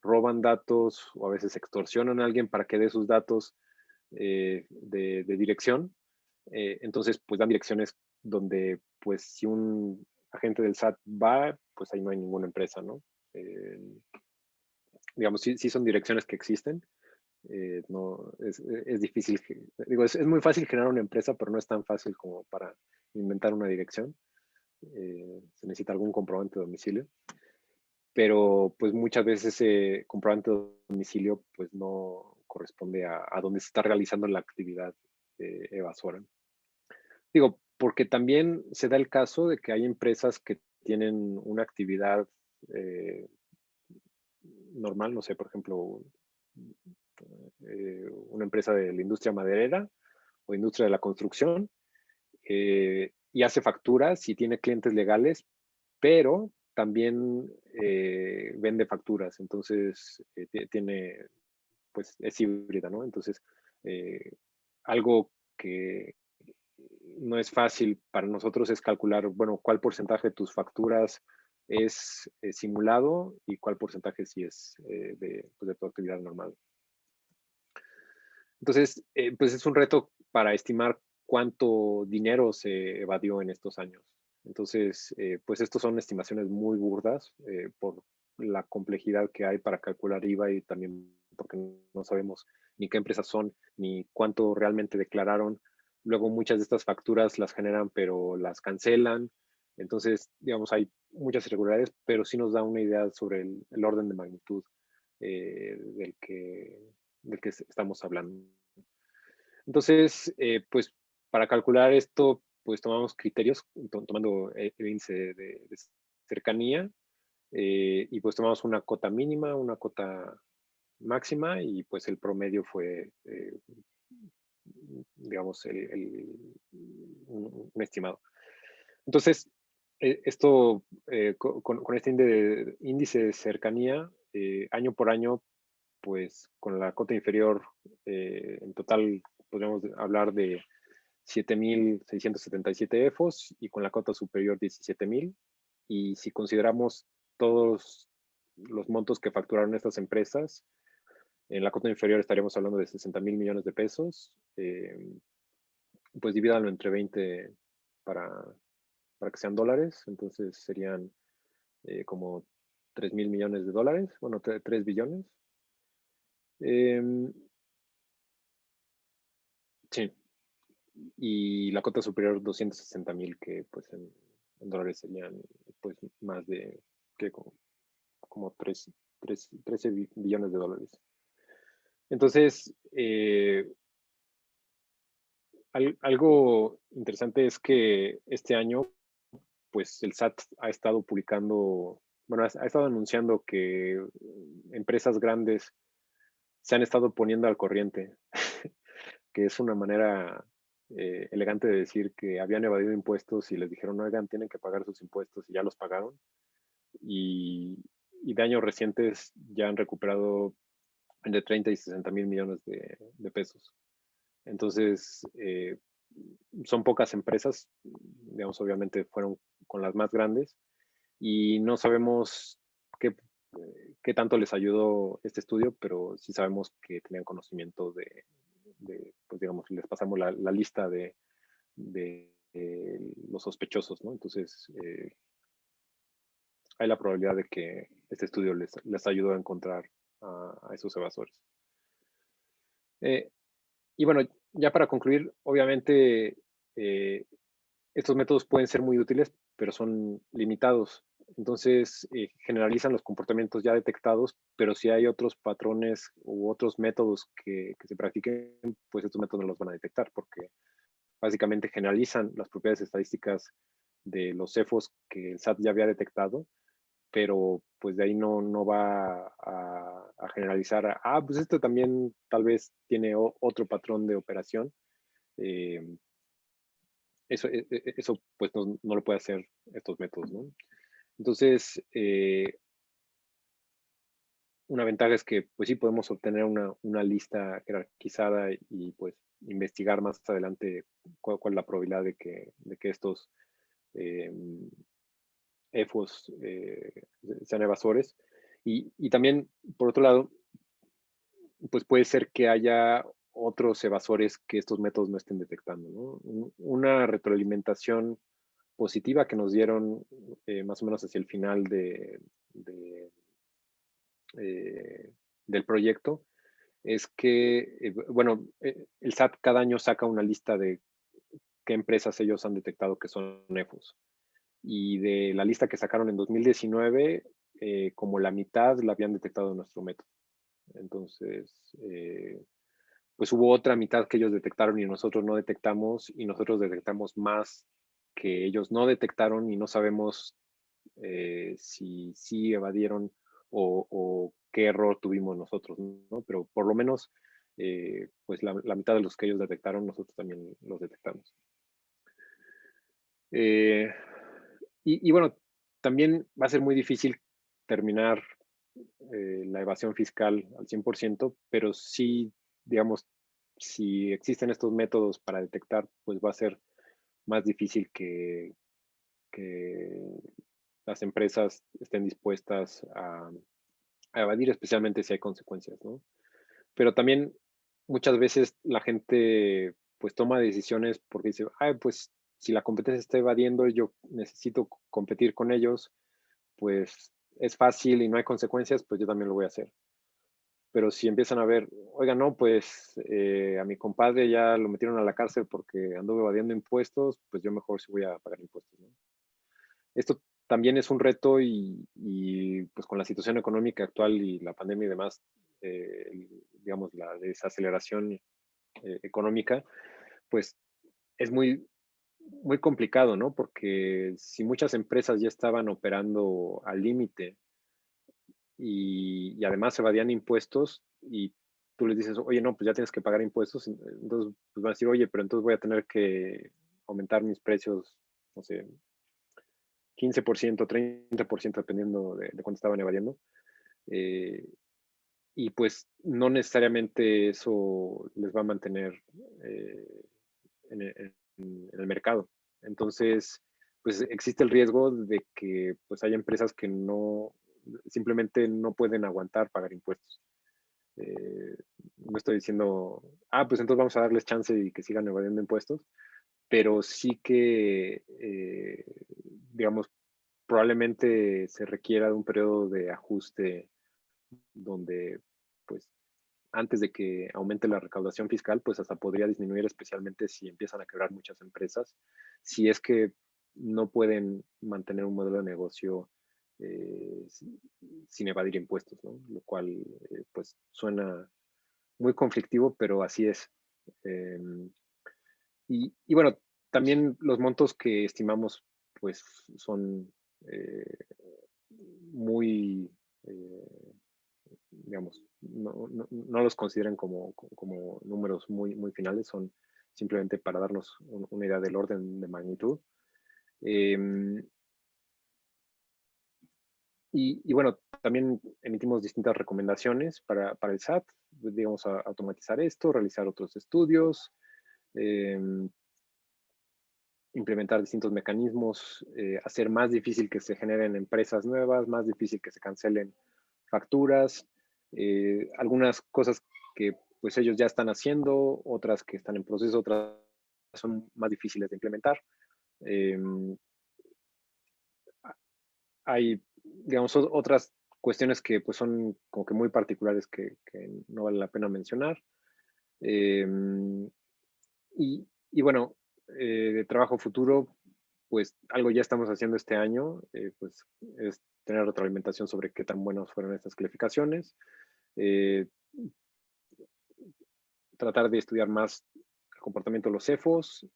roban datos o a veces extorsionan a alguien para que dé sus datos de dirección. Entonces, pues dan direcciones donde, pues, si un agente del SAT va, pues ahí no hay ninguna empresa, ¿no? Eh, digamos, sí son direcciones que existen. No, es difícil, digo, es muy fácil generar una empresa, pero no es tan fácil como para inventar una dirección. Se necesita algún comprobante de domicilio, pero pues muchas veces ese comprobante de domicilio pues no corresponde a donde se está realizando la actividad evasora. Digo, porque también se da el caso de que hay empresas que tienen una actividad normal, no sé, por ejemplo, una empresa de la industria maderera o industria de la construcción y hace facturas y tiene clientes legales, pero también vende facturas, entonces tiene, pues es híbrida, ¿no? Entonces, algo que no es fácil para nosotros es calcular, bueno, cuál porcentaje de tus facturas es simulado y cuál porcentaje sí es pues de tu actividad normal. Entonces, pues es un reto para estimar cuánto dinero se evadió en estos años. Entonces, pues estos son estimaciones muy burdas por la complejidad que hay para calcular IVA y también porque no sabemos ni qué empresas son, ni cuánto realmente declararon. Luego muchas de estas facturas las generan, pero las cancelan. Entonces, digamos, hay muchas irregularidades, pero sí nos da una idea sobre el orden de magnitud del que estamos hablando. Entonces, pues para calcular esto, pues tomamos criterios, tomando el índice de cercanía, y pues tomamos una cota mínima, una cota máxima, y pues el promedio fue, digamos, un estimado. Entonces, esto, con este índice de cercanía, año por año, pues con la cota inferior, en total podríamos hablar de 7,677 EFOS y con la cota superior 17,000. Y si consideramos todos los montos que facturaron estas empresas, en la cota inferior estaríamos hablando de 60,000 millones de pesos. Pues divídalo entre 20 para, para que sean dólares, entonces serían como 3,000 millones de dólares, bueno, 3 billones. Sí, y la cota superior 260,000, que pues en dólares serían pues más de que como 13 billones de dólares. Entonces, algo interesante es que este año pues el SAT ha estado publicando, bueno, ha estado anunciando que empresas grandes se han estado poniendo al corriente, que es una manera elegante de decir que habían evadido impuestos y les dijeron, oigan, tienen que pagar sus impuestos y ya los pagaron. Y, y de años recientes ya han recuperado entre 30 y 60 mil millones de pesos. Entonces, son pocas empresas, digamos, obviamente fueron con las más grandes y no sabemos qué, qué tanto les ayudó este estudio, pero sí sabemos que tenían conocimiento pues digamos, les pasamos la lista de los sospechosos, ¿no? Entonces, hay la probabilidad de que este estudio les ayudó a encontrar a esos evasores. Eh, y bueno, ya para concluir, obviamente estos métodos pueden ser muy útiles, pero son limitados. Entonces, generalizan los comportamientos ya detectados, pero si hay otros patrones u otros métodos que se practiquen, pues estos métodos no los van a detectar, porque básicamente generalizan las propiedades estadísticas de los CEFOS que el SAT ya había detectado, pero pues de ahí no va a generalizar, pues esto también tal vez tiene otro patrón de operación, eh, eso pues no lo puede hacer estos métodos, ¿no? Entonces, una ventaja es que pues sí podemos obtener una lista jerarquizada y pues investigar más adelante cuál es la probabilidad de que estos eh, EFOS sean evasores. Y también, por otro lado, pues puede ser que haya otros evasores que estos métodos no estén detectando, ¿no? Una retroalimentación positiva que nos dieron más o menos hacia el final eh, del proyecto es que, bueno, el SAT cada año saca una lista de qué empresas ellos han detectado que son EFOS. Y de la lista que sacaron en 2019, como la mitad la habían detectado en nuestro método. Entonces, pues hubo otra mitad que ellos detectaron y nosotros no detectamos, y nosotros detectamos más que ellos no detectaron y no sabemos si sí evadieron o qué error tuvimos nosotros, ¿no? Pero por lo menos, pues la mitad de los que ellos detectaron, nosotros también los detectamos. Eh, y bueno, también va a ser muy difícil terminar la evasión fiscal al 100%, pero sí, digamos, si existen estos métodos para detectar, pues va a ser más difícil que las empresas estén dispuestas a evadir, especialmente si hay consecuencias, ¿no? Pero también muchas veces la gente pues toma decisiones porque dice, ay, pues si la competencia está evadiendo, yo necesito competir con ellos, pues es fácil y no hay consecuencias, pues yo también lo voy a hacer. Pero si empiezan a ver, oiga, no, pues a mi compadre ya lo metieron a la cárcel porque anduvo evadiendo impuestos, pues yo mejor sí voy a pagar impuestos, ¿no? Esto también es un reto y pues con la situación económica actual y la pandemia y demás, digamos, la desaceleración económica, pues es muy complicado, ¿no? Porque si muchas empresas ya estaban operando al límite y además evadían impuestos y tú les dices, oye, no, pues ya tienes que pagar impuestos, entonces pues van a decir, oye, pero entonces voy a tener que aumentar mis precios, no sé, 15%, 30%, dependiendo de cuánto estaban evadiendo. Eh, y pues no necesariamente eso les va a mantener eh, en el mercado. Entonces, pues existe el riesgo de que pues haya empresas que simplemente no pueden aguantar pagar impuestos. No estoy diciendo, pues entonces vamos a darles chance y que sigan evadiendo impuestos, pero sí que, digamos, probablemente se requiera de un periodo de ajuste donde, pues, antes de que aumente la recaudación fiscal, pues hasta podría disminuir, especialmente si empiezan a quebrar muchas empresas, si es que no pueden mantener un modelo de negocio eh, sin evadir impuestos, ¿no? Lo cual, pues, suena muy conflictivo, pero así es. Eh, y bueno, también los montos que estimamos, pues, son eh, muy, digamos, no los consideren como números muy finales, son simplemente para darnos una idea del orden de magnitud. Em, y bueno, también emitimos distintas recomendaciones para el SAT, digamos, automatizar esto, realizar otros estudios, em, implementar distintos mecanismos, hacer más difícil que se generen empresas nuevas, más difícil que se cancelen facturas, algunas cosas que pues ellos ya están haciendo, otras que están en proceso, otras son más difíciles de implementar. Eh, Hay, digamos, otras cuestiones que pues son como que muy particulares que no vale la pena mencionar. Eh, y bueno, de trabajo futuro, pues algo ya estamos haciendo este año, pues es tener retroalimentación sobre qué tan buenas fueron estas calificaciones, eh, tratar de estudiar más el comportamiento de los CEFOS,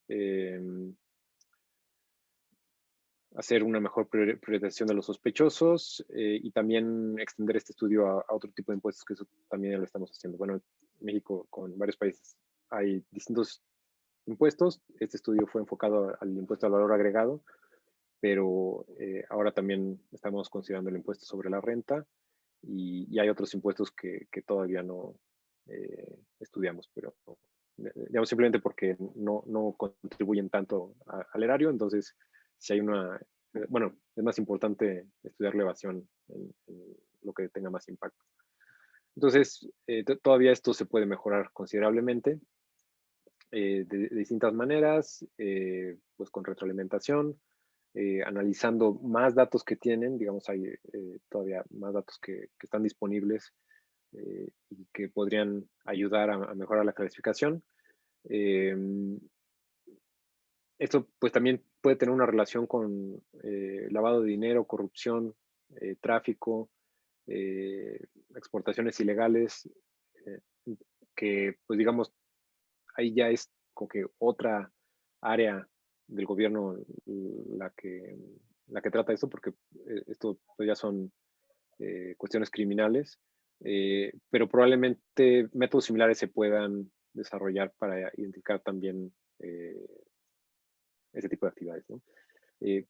hacer una mejor priorización de los sospechosos y también extender este estudio a otro tipo de impuestos, que eso también lo estamos haciendo. Bueno, en México, con varios países, hay distintos impuestos. Este estudio fue enfocado al impuesto al valor agregado, pero ahora también estamos considerando el impuesto sobre la renta y hay otros impuestos que todavía no estudiamos, pero digamos simplemente porque no contribuyen tanto al erario, entonces si hay bueno, es más importante estudiar la evasión en lo que tenga más impacto. Entonces, todavía esto se puede mejorar considerablemente de distintas maneras, pues con retroalimentación, analizando más datos que tienen, digamos, hay todavía más datos que están disponibles y que podrían ayudar a mejorar la clasificación. Esto pues también puede tener una relación con lavado de dinero, corrupción, tráfico, exportaciones ilegales, eh, que pues digamos, ahí ya es como que otra área del gobierno la que trata esto, porque esto pues ya son cuestiones criminales, pero probablemente métodos similares se puedan desarrollar para identificar también ese tipo de actividades, ¿no? Eh,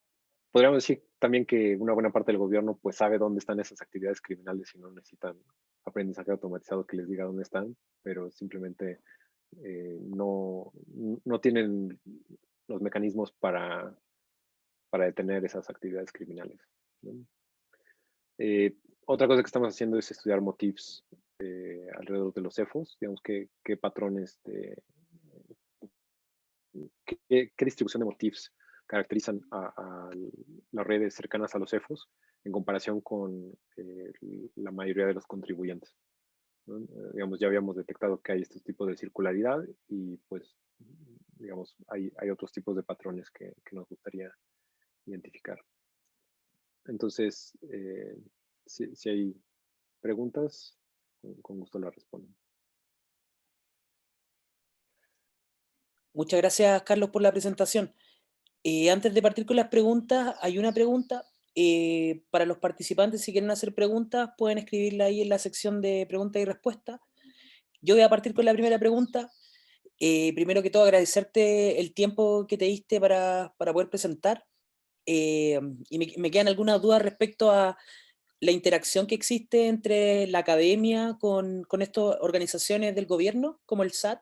Podríamos decir también que una buena parte del gobierno pues sabe dónde están esas actividades criminales y no necesitan aprendizaje automatizado que les diga dónde están, pero simplemente no tienen los mecanismos para detener esas actividades criminales, ¿no? Otra cosa que estamos haciendo es estudiar motifs alrededor de los CEFOS, digamos qué patrones qué distribución de motifs caracterizan a las redes cercanas a los CEFOS en comparación con la mayoría de los contribuyentes, ¿no? Digamos, ya habíamos detectado que hay estos tipos de circularidad y pues, digamos, hay otros tipos de patrones que nos gustaría identificar. Entonces, si hay preguntas, con gusto las respondo. Muchas gracias, Carlos, por la presentación. Antes de partir con las preguntas, hay una pregunta. Para los participantes, si quieren hacer preguntas, pueden escribirla ahí en la sección de preguntas y respuestas. Yo voy a partir con la primera pregunta. Primero que todo, agradecerte el tiempo que te diste para poder presentar. Y me quedan algunas dudas respecto a la interacción que existe entre la academia con estas organizaciones del gobierno, como el SAT,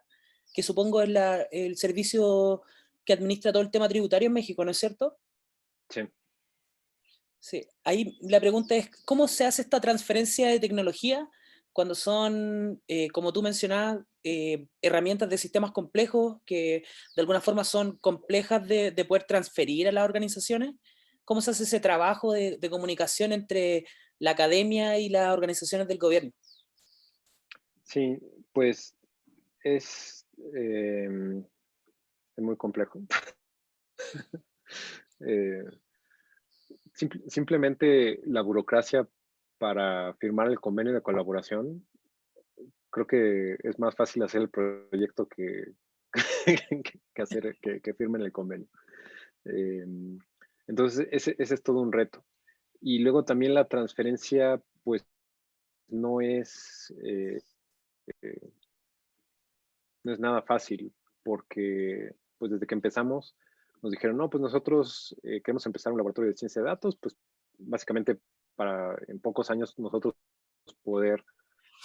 que supongo es el servicio que administra todo el tema tributario en México, ¿no es cierto? Sí. Sí. Ahí la pregunta es, ¿cómo se hace esta transferencia de tecnología cuando son, como tú mencionabas, herramientas de sistemas complejos que de alguna forma son complejas de poder transferir a las organizaciones? ¿Cómo se hace ese trabajo de comunicación entre la academia y las organizaciones del gobierno? Sí, pues es, es muy complejo. Eh, simplemente la burocracia para firmar el convenio de colaboración, creo que es más fácil hacer el proyecto que firmen el convenio. Eh, entonces, ese es todo un reto. Y luego también la transferencia, pues, no es, no es nada fácil, porque pues desde que empezamos nos dijeron, no, pues nosotros queremos empezar un laboratorio de ciencia de datos, pues básicamente para en pocos años nosotros poder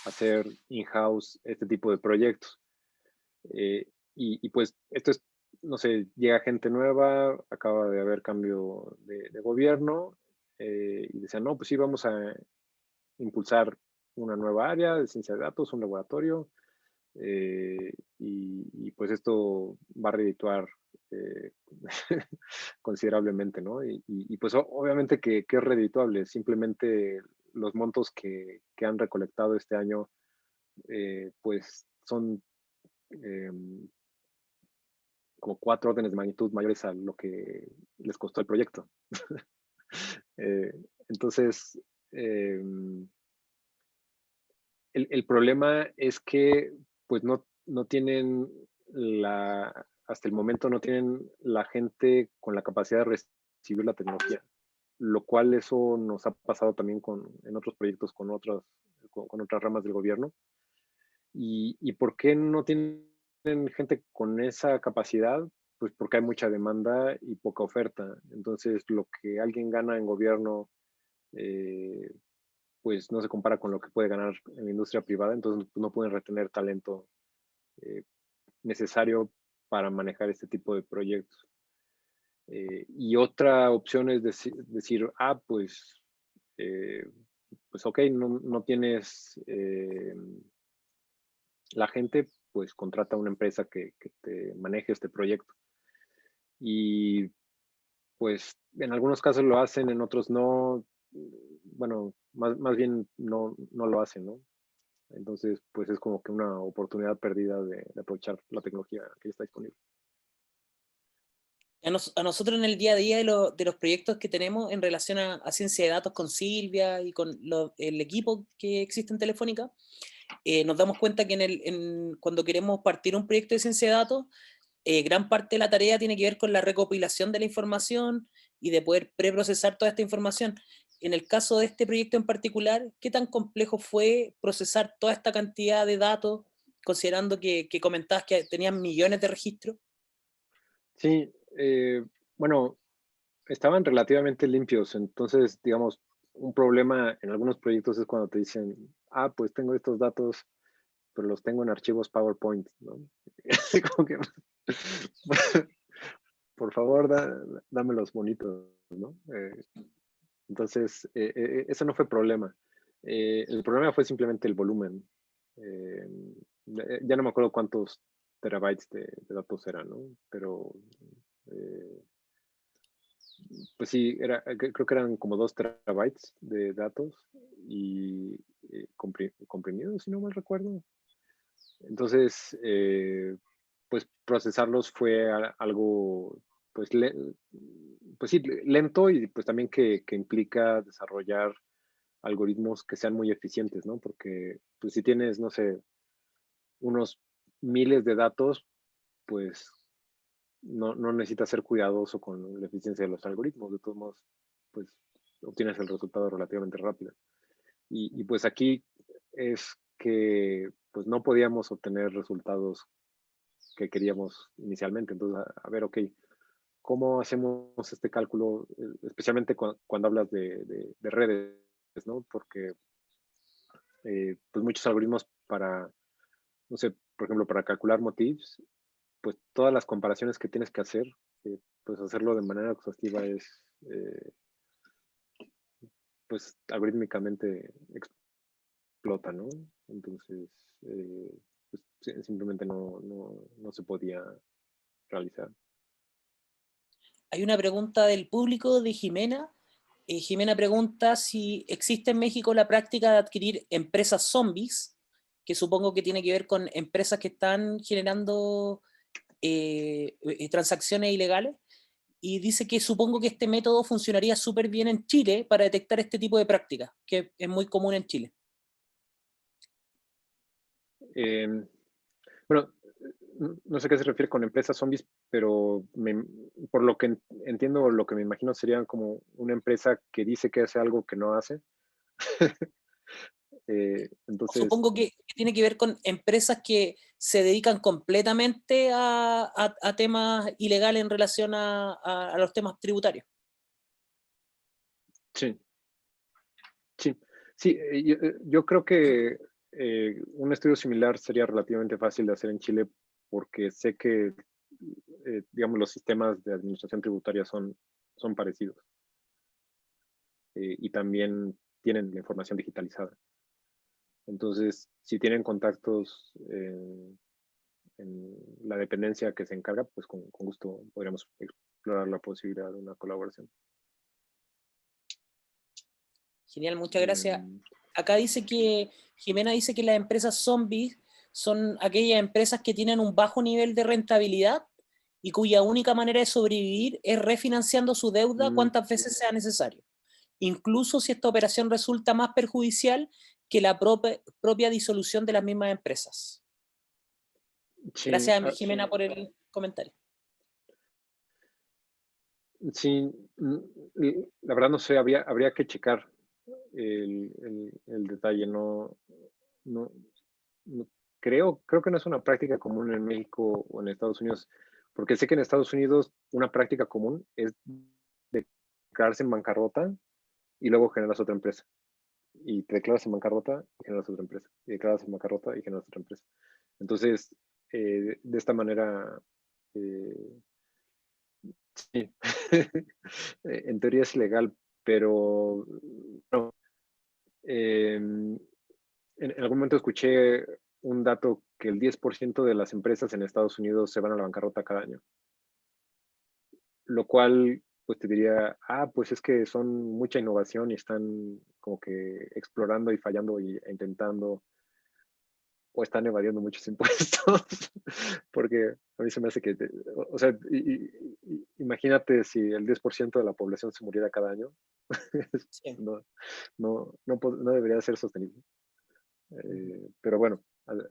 hacer in-house este tipo de proyectos. Pues esto es, no sé, llega gente nueva, acaba de haber cambio de gobierno y decían, no, pues sí, vamos a impulsar una nueva área de ciencia de datos, un laboratorio, pues esto va a redituar eh, considerablemente, ¿no? Pues obviamente que es redituable, simplemente los montos que han recolectado este año, pues son eh, como 4 órdenes de magnitud mayores a lo que les costó el proyecto. eh, entonces, eh, el problema es que pues no tienen hasta el momento no tienen la gente con la capacidad de recibir la tecnología, lo cual eso nos ha pasado también en otros proyectos con otras ramas del gobierno. ¿Y por qué no tienen gente con esa capacidad, pues porque hay mucha demanda y poca oferta. Entonces, lo que alguien gana en gobierno, pues no se compara con lo que puede ganar en la industria privada, entonces pues, no pueden retener talento necesario para manejar este tipo de proyectos. Y otra opción es decir pues ok, no tienes la gente, pues contrata a una empresa que te maneje este proyecto. Y pues en algunos casos lo hacen, en otros no. Bueno, más bien no lo hacen, ¿no? Entonces, pues es como que una oportunidad perdida de aprovechar la tecnología que ya está disponible. A nosotros en el día a día de los proyectos que tenemos en relación a ciencia de datos con Silvia y con el equipo que existe en Telefónica, nos damos cuenta que cuando queremos partir un proyecto de ciencia de datos, gran parte de la tarea tiene que ver con la recopilación de la información y de poder preprocesar toda esta información. En el caso de este proyecto en particular, ¿qué tan complejo fue procesar toda esta cantidad de datos, considerando que comentabas que tenían millones de registros? Sí, bueno, estaban relativamente limpios, entonces, digamos, un problema en algunos proyectos es cuando te dicen, pues tengo estos datos, pero los tengo en archivos PowerPoint, ¿no? Así como que, por favor, dame los bonitos, ¿no? Entonces, eso no fue problema. El problema fue simplemente el volumen. Ya no me acuerdo cuántos terabytes de datos eran, ¿no? Pero, pues sí, creo que eran como 2 terabytes de datos y comprimidos, si no mal recuerdo. Entonces, pues procesarlos fue algo, pues, pues sí, lento y pues también que implica desarrollar algoritmos que sean muy eficientes, ¿no? Porque pues si tienes, no sé, unos miles de datos, pues no necesitas ser cuidadoso con la eficiencia de los algoritmos. De todos modos, pues obtienes el resultado relativamente rápido. Y pues aquí es que pues no podíamos obtener resultados que queríamos inicialmente. Entonces, a ver, ok, ¿cómo hacemos este cálculo? Especialmente cuando hablas de redes, ¿no? Porque pues muchos algoritmos para, no sé, por ejemplo, para calcular motifs, pues todas las comparaciones que tienes que hacer, pues hacerlo de manera exhaustiva es, pues algorítmicamente explota, ¿no? Entonces, pues, simplemente no se podía realizar. Hay una pregunta del público de Jimena. Jimena pregunta si existe en México la práctica de adquirir empresas zombies, que supongo que tiene que ver con empresas que están generando transacciones ilegales, y dice que supongo que este método funcionaría súper bien en Chile para detectar este tipo de prácticas, que es muy común en Chile. Bueno, no sé a qué se refiere con empresas zombies, pero por lo que entiendo, lo que me imagino sería como una empresa que dice que hace algo que no hace. Entonces, Supongo que tiene que ver con empresas que se dedican completamente a temas ilegales en relación a los temas tributarios. sí, sí, yo creo que un estudio similar sería relativamente fácil de hacer en Chile porque sé que, digamos, los sistemas de administración tributaria son parecidos y también tienen la información digitalizada. Entonces, si tienen contactos en la dependencia que se encarga, pues con gusto podríamos explorar la posibilidad de una colaboración. Genial, muchas gracias. Acá dice que, Jimena dice que las empresas zombies son aquellas empresas que tienen un bajo nivel de rentabilidad y cuya única manera de sobrevivir es refinanciando su deuda cuantas veces sea necesario, incluso si esta operación resulta más perjudicial que la propia disolución de las mismas empresas. Sí, Gracias, Jimena, por el comentario. sí, la verdad no sé, habría que checar el detalle, no creo que no es una práctica común en México o en Estados Unidos, porque sé que en Estados Unidos una práctica común es declararse en bancarrota y luego generas otra empresa. Y te declaras en bancarrota y generas otra empresa. Y declaras en bancarrota y generas otra empresa. Entonces, de esta manera, sí, en teoría es ilegal, pero no. En algún momento escuché un dato que el 10% de las empresas en Estados Unidos se van a la bancarrota cada año. Lo cual, pues te diría, pues es que son mucha innovación y están como que explorando y fallando e intentando, o están evadiendo muchos impuestos, porque a mí se me hace que, o sea, imagínate si el 10% de la población se muriera cada año, Sí. no debería ser sostenible. Pero bueno,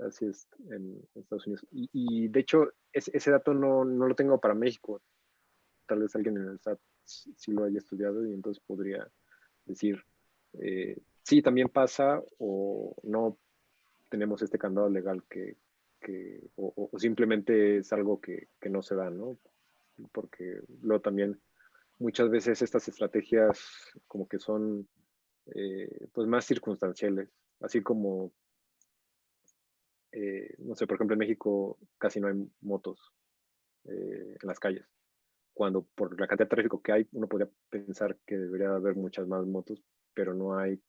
así es en Estados Unidos. Y de hecho, ese dato no lo tengo para México. Tal vez alguien en el SAT sí lo haya estudiado y entonces podría decir, sí, también pasa o no tenemos este candado legal o simplemente es algo que no se da, ¿no? Porque luego también muchas veces estas estrategias como que son pues más circunstanciales, así como no sé, por ejemplo, en México casi no hay motos en las calles, cuando por la cantidad de tráfico que hay, uno podría pensar que debería haber muchas más motos, pero no hay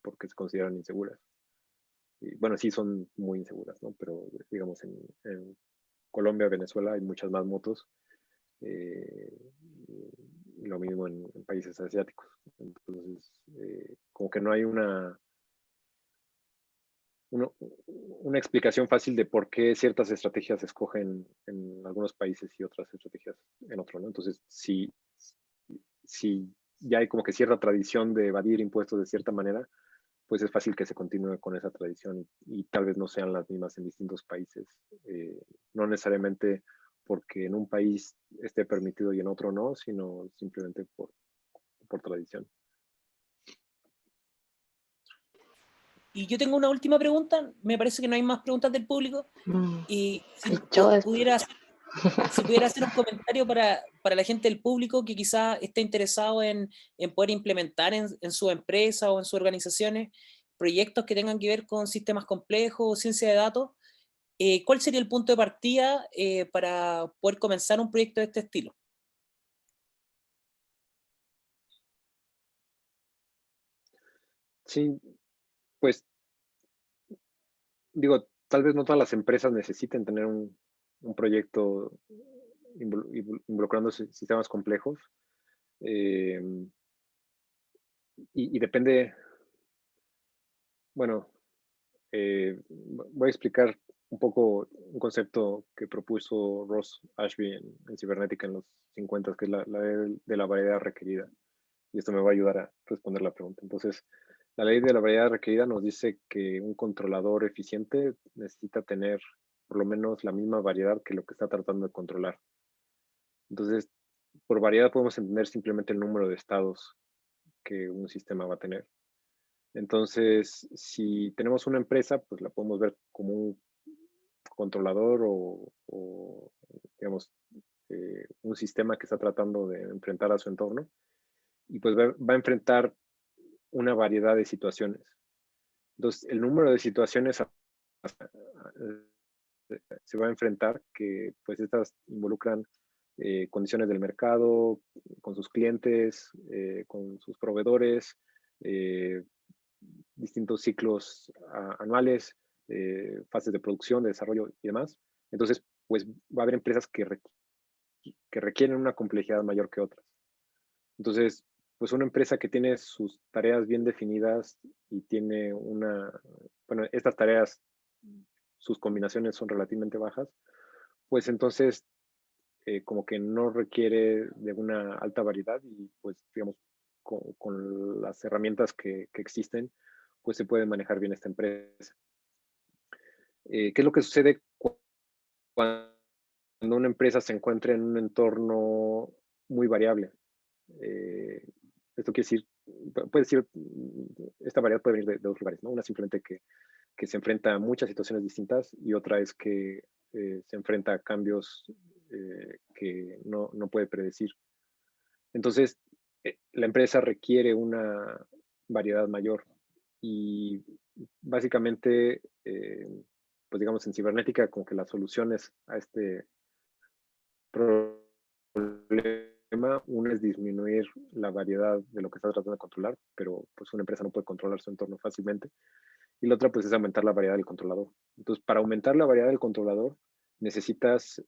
porque se consideran inseguras. Y bueno, sí son muy inseguras, ¿no? Pero digamos en Colombia, Venezuela hay muchas más motos, y lo mismo en países asiáticos. Entonces, como que no hay una explicación fácil de por qué ciertas estrategias se escogen en algunos países y otras estrategias en otros, ¿no? Entonces, si ya hay como que cierta tradición de evadir impuestos de cierta manera, pues es fácil que se continúe con esa tradición y tal vez no sean las mismas en distintos países. No necesariamente porque en un país esté permitido y en otro no, sino simplemente por tradición. Y yo tengo una última pregunta, me parece que no hay más preguntas del público, y si pudiera hacer un comentario para la gente del público que quizá esté interesado en poder implementar en su empresa o en sus organizaciones proyectos que tengan que ver con sistemas complejos o ciencia de datos, ¿cuál sería el punto de partida para poder comenzar un proyecto de este estilo? Sí, pues digo, tal vez no todas las empresas necesiten tener un proyecto involucrando sistemas complejos. Eh, y depende, bueno, voy a explicar un poco un concepto que propuso Ross Ashby en cibernética en los 50, que es la ley de la variedad requerida. Y esto me va a ayudar a responder la pregunta. Entonces, la ley de la variedad requerida nos dice que un controlador eficiente necesita tener por lo menos la misma variedad que lo que está tratando de controlar. Entonces, por variedad podemos entender simplemente el número de estados que un sistema va a tener. Entonces, si tenemos una empresa, pues la podemos ver como un controlador o digamos, un sistema que está tratando de enfrentar a su entorno y pues va a enfrentar una variedad de situaciones. Entonces, el número de situaciones se va a enfrentar que pues estas involucran condiciones del mercado, con sus clientes, con sus proveedores, distintos ciclos anuales, fases de producción, de desarrollo y demás. Entonces, pues va a haber empresas que requieren una complejidad mayor que otras. Entonces, pues una empresa que tiene sus tareas bien definidas y tiene bueno, estas tareas, sus combinaciones son relativamente bajas, pues entonces como que no requiere de una alta variedad y pues digamos con las herramientas que existen, pues se puede manejar bien esta empresa. ¿Qué es lo que sucede cuando una empresa se encuentra en un entorno muy variable? Esto quiere decir, esta variedad puede venir de dos lugares, ¿no? Una simplemente que que se enfrenta a muchas situaciones distintas y otra es que se enfrenta a cambios que no puede predecir. Entonces, la empresa requiere una variedad mayor y básicamente, pues digamos en cibernética, como que las soluciones a este problema, una es disminuir la variedad de lo que está tratando de controlar, pero pues una empresa no puede controlar su entorno fácilmente. Y la otra pues es aumentar la variedad del controlador. Entonces, para aumentar la variedad del controlador, necesitas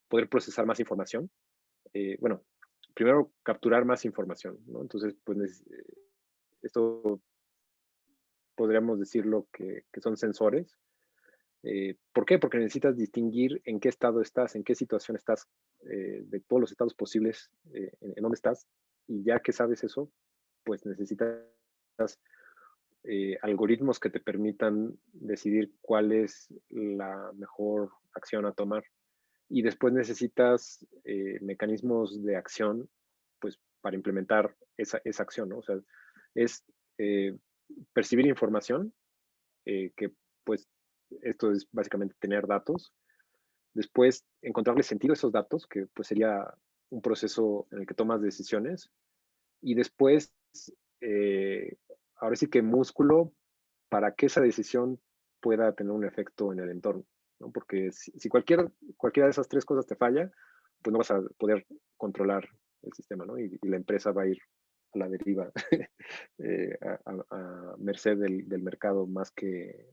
poder procesar más información. Bueno, primero capturar más información, ¿no? Entonces, pues esto podríamos decirlo que son sensores. ¿Por qué? Porque necesitas distinguir en qué estado estás, en qué situación estás, de todos los estados posibles, en dónde estás. Y ya que sabes eso, pues necesitas algoritmos que te permitan decidir cuál es la mejor acción a tomar. Y después necesitas mecanismos de acción, pues, para implementar esa acción, ¿no? O sea, es percibir información, que pues esto es básicamente tener datos. Después encontrarle sentido a esos datos, que pues sería un proceso en el que tomas decisiones. Y después, eh, ahora sí que músculo para que esa decisión pueda tener un efecto en el entorno, ¿no? Porque si cualquiera de esas tres cosas te falla, pues no vas a poder controlar el sistema, ¿no? Y la empresa va a ir a la deriva, a merced del mercado más que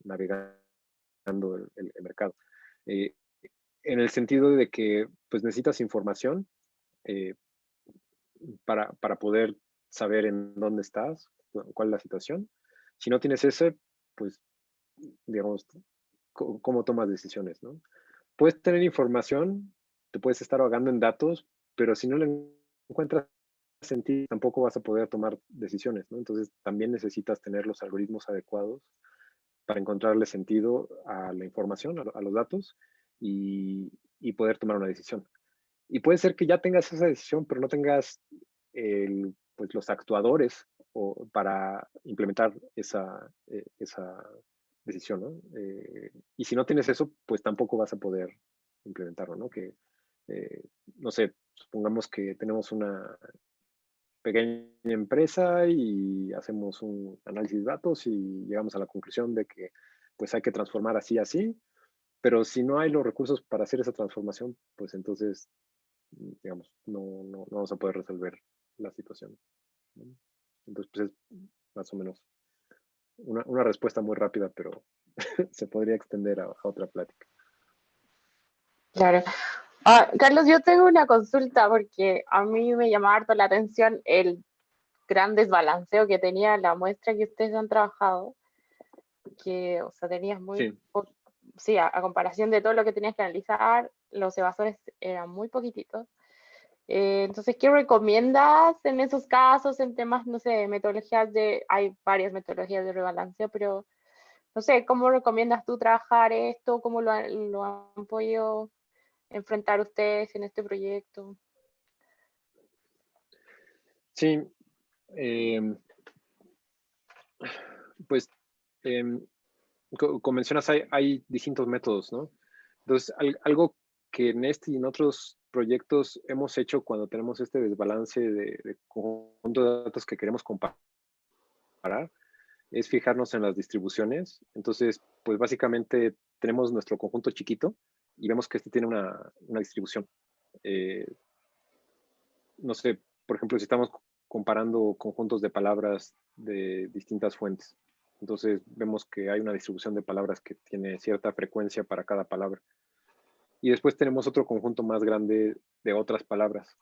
navegando el mercado. Eh, en el sentido de que pues necesitas información eh, para poder saber en dónde estás, cuál es la situación. Si no tienes ese, pues, digamos, cómo tomas decisiones, ¿no? Puedes tener información, te puedes estar ahogando en datos, pero si no le encuentras sentido, tampoco vas a poder tomar decisiones, ¿no? Entonces, también necesitas tener los algoritmos adecuados para encontrarle sentido a la información, a los datos y poder tomar una decisión. Y puede ser que ya tengas esa decisión, pero no tengas pues los actuadores para implementar esa decisión, ¿no? Y si no tienes eso, pues tampoco vas a poder implementarlo, ¿no? Que, no sé, supongamos que tenemos una pequeña empresa y hacemos un análisis de datos y llegamos a la conclusión de que pues hay que transformar así, así, pero si no hay los recursos para hacer esa transformación, pues entonces digamos, no vamos a poder resolver la situación, ¿no? Entonces, pues es más o menos una respuesta muy rápida, pero se podría extender a otra plática. Claro. Carlos, yo tengo una consulta porque a mí me llamaba harto la atención el gran desbalanceo que tenía la muestra que ustedes han trabajado, que, o sea, tenías muy, Sí. Sí, a comparación de todo lo que tenías que analizar, los evasores eran muy poquititos. Entonces, ¿qué recomiendas en esos casos, en temas, no sé, hay varias metodologías de rebalanceo, pero no sé, ¿cómo recomiendas tú trabajar esto? ¿Cómo lo han podido enfrentar ustedes en este proyecto? Sí, pues como mencionas, hay distintos métodos, ¿no? Entonces, algo que en este y en otros proyectos hemos hecho cuando tenemos este desbalance de conjunto de datos que queremos comparar, es fijarnos en las distribuciones. Entonces, pues básicamente tenemos nuestro conjunto chiquito y vemos que este tiene una distribución. No sé, por ejemplo, si estamos comparando conjuntos de palabras de distintas fuentes, entonces vemos que hay una distribución de palabras que tiene cierta frecuencia para cada palabra. Y después tenemos otro conjunto más grande de otras palabras,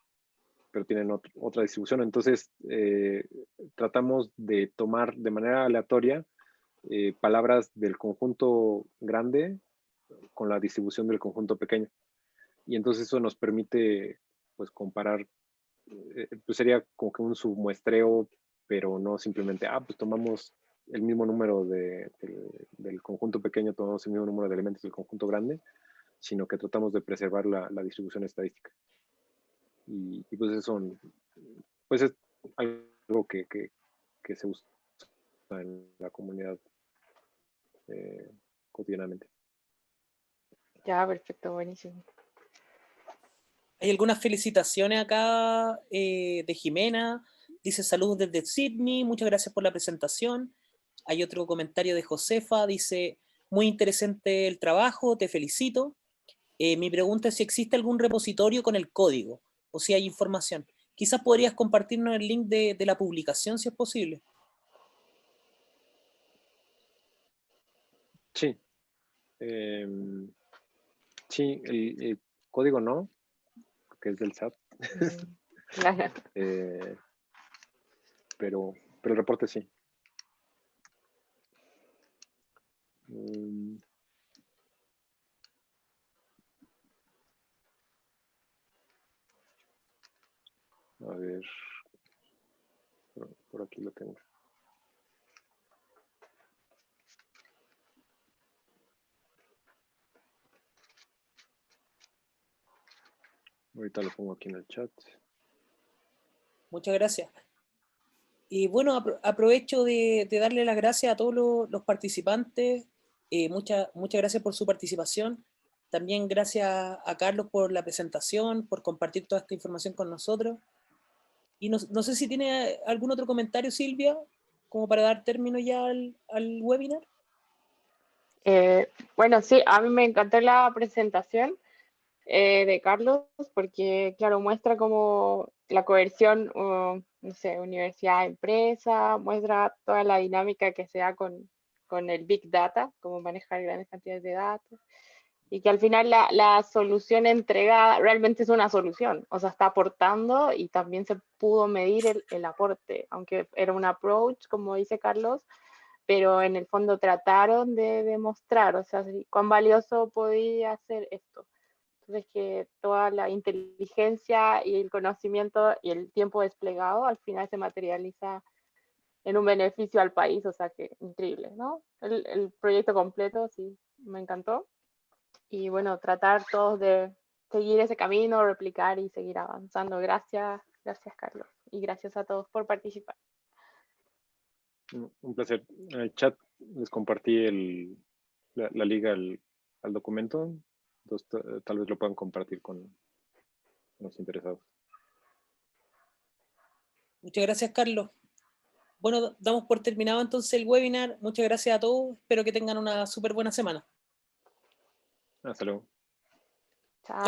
pero tienen otra distribución. Entonces, tratamos de tomar de manera aleatoria palabras del conjunto grande con la distribución del conjunto pequeño. Y entonces eso nos permite pues comparar, pues sería como que un submuestreo, pero no simplemente, pues tomamos el mismo número del conjunto pequeño, tomamos el mismo número de elementos del conjunto grande, sino que tratamos de preservar la distribución estadística. Y pues eso, pues es algo que se usa en la comunidad. cotidianamente. Ya, perfecto, buenísimo. Hay algunas felicitaciones acá de Jimena. Dice saludos desde Sydney, muchas gracias por la presentación. Hay otro comentario de Josefa, dice muy interesante el trabajo, te felicito. Mi pregunta es si existe algún repositorio con el código o si hay información. Quizás podrías compartirnos el link de la publicación si es posible. Sí. Sí, el código no, porque es del SAT. Claro. Pero el reporte sí. A ver, por aquí lo tengo. Ahorita lo pongo aquí en el chat. Muchas gracias. Y bueno, aprovecho de darle las gracias a todos los participantes. Muchas gracias por su participación. También gracias a Carlos por la presentación, por compartir toda esta información con nosotros. Y no sé si tiene algún otro comentario, Silvia, como para dar término ya al webinar. Bueno, sí, a mí me encantó la presentación de Carlos porque, claro, muestra como la coerción, no sé, universidad-empresa, muestra toda la dinámica que se da con el Big Data, cómo manejar grandes cantidades de datos, y que al final la solución entregada realmente es una solución, o sea, está aportando y también se pudo medir el aporte, aunque era un approach, como dice Carlos, pero en el fondo trataron de demostrar, o sea, cuán valioso podía ser esto. Entonces, que toda la inteligencia y el conocimiento y el tiempo desplegado al final se materializa en un beneficio al país, o sea, que increíble, ¿no? El proyecto completo, sí, me encantó. Y bueno, tratar todos de seguir ese camino, replicar y seguir avanzando. Gracias, Carlos. Y gracias a todos por participar. Un placer. En el chat les compartí la liga al documento. Entonces, tal vez lo puedan compartir con los interesados. Muchas gracias, Carlos. Bueno, damos por terminado entonces el webinar. Muchas gracias a todos. Espero que tengan una súper buena semana. Hasta luego. Chao.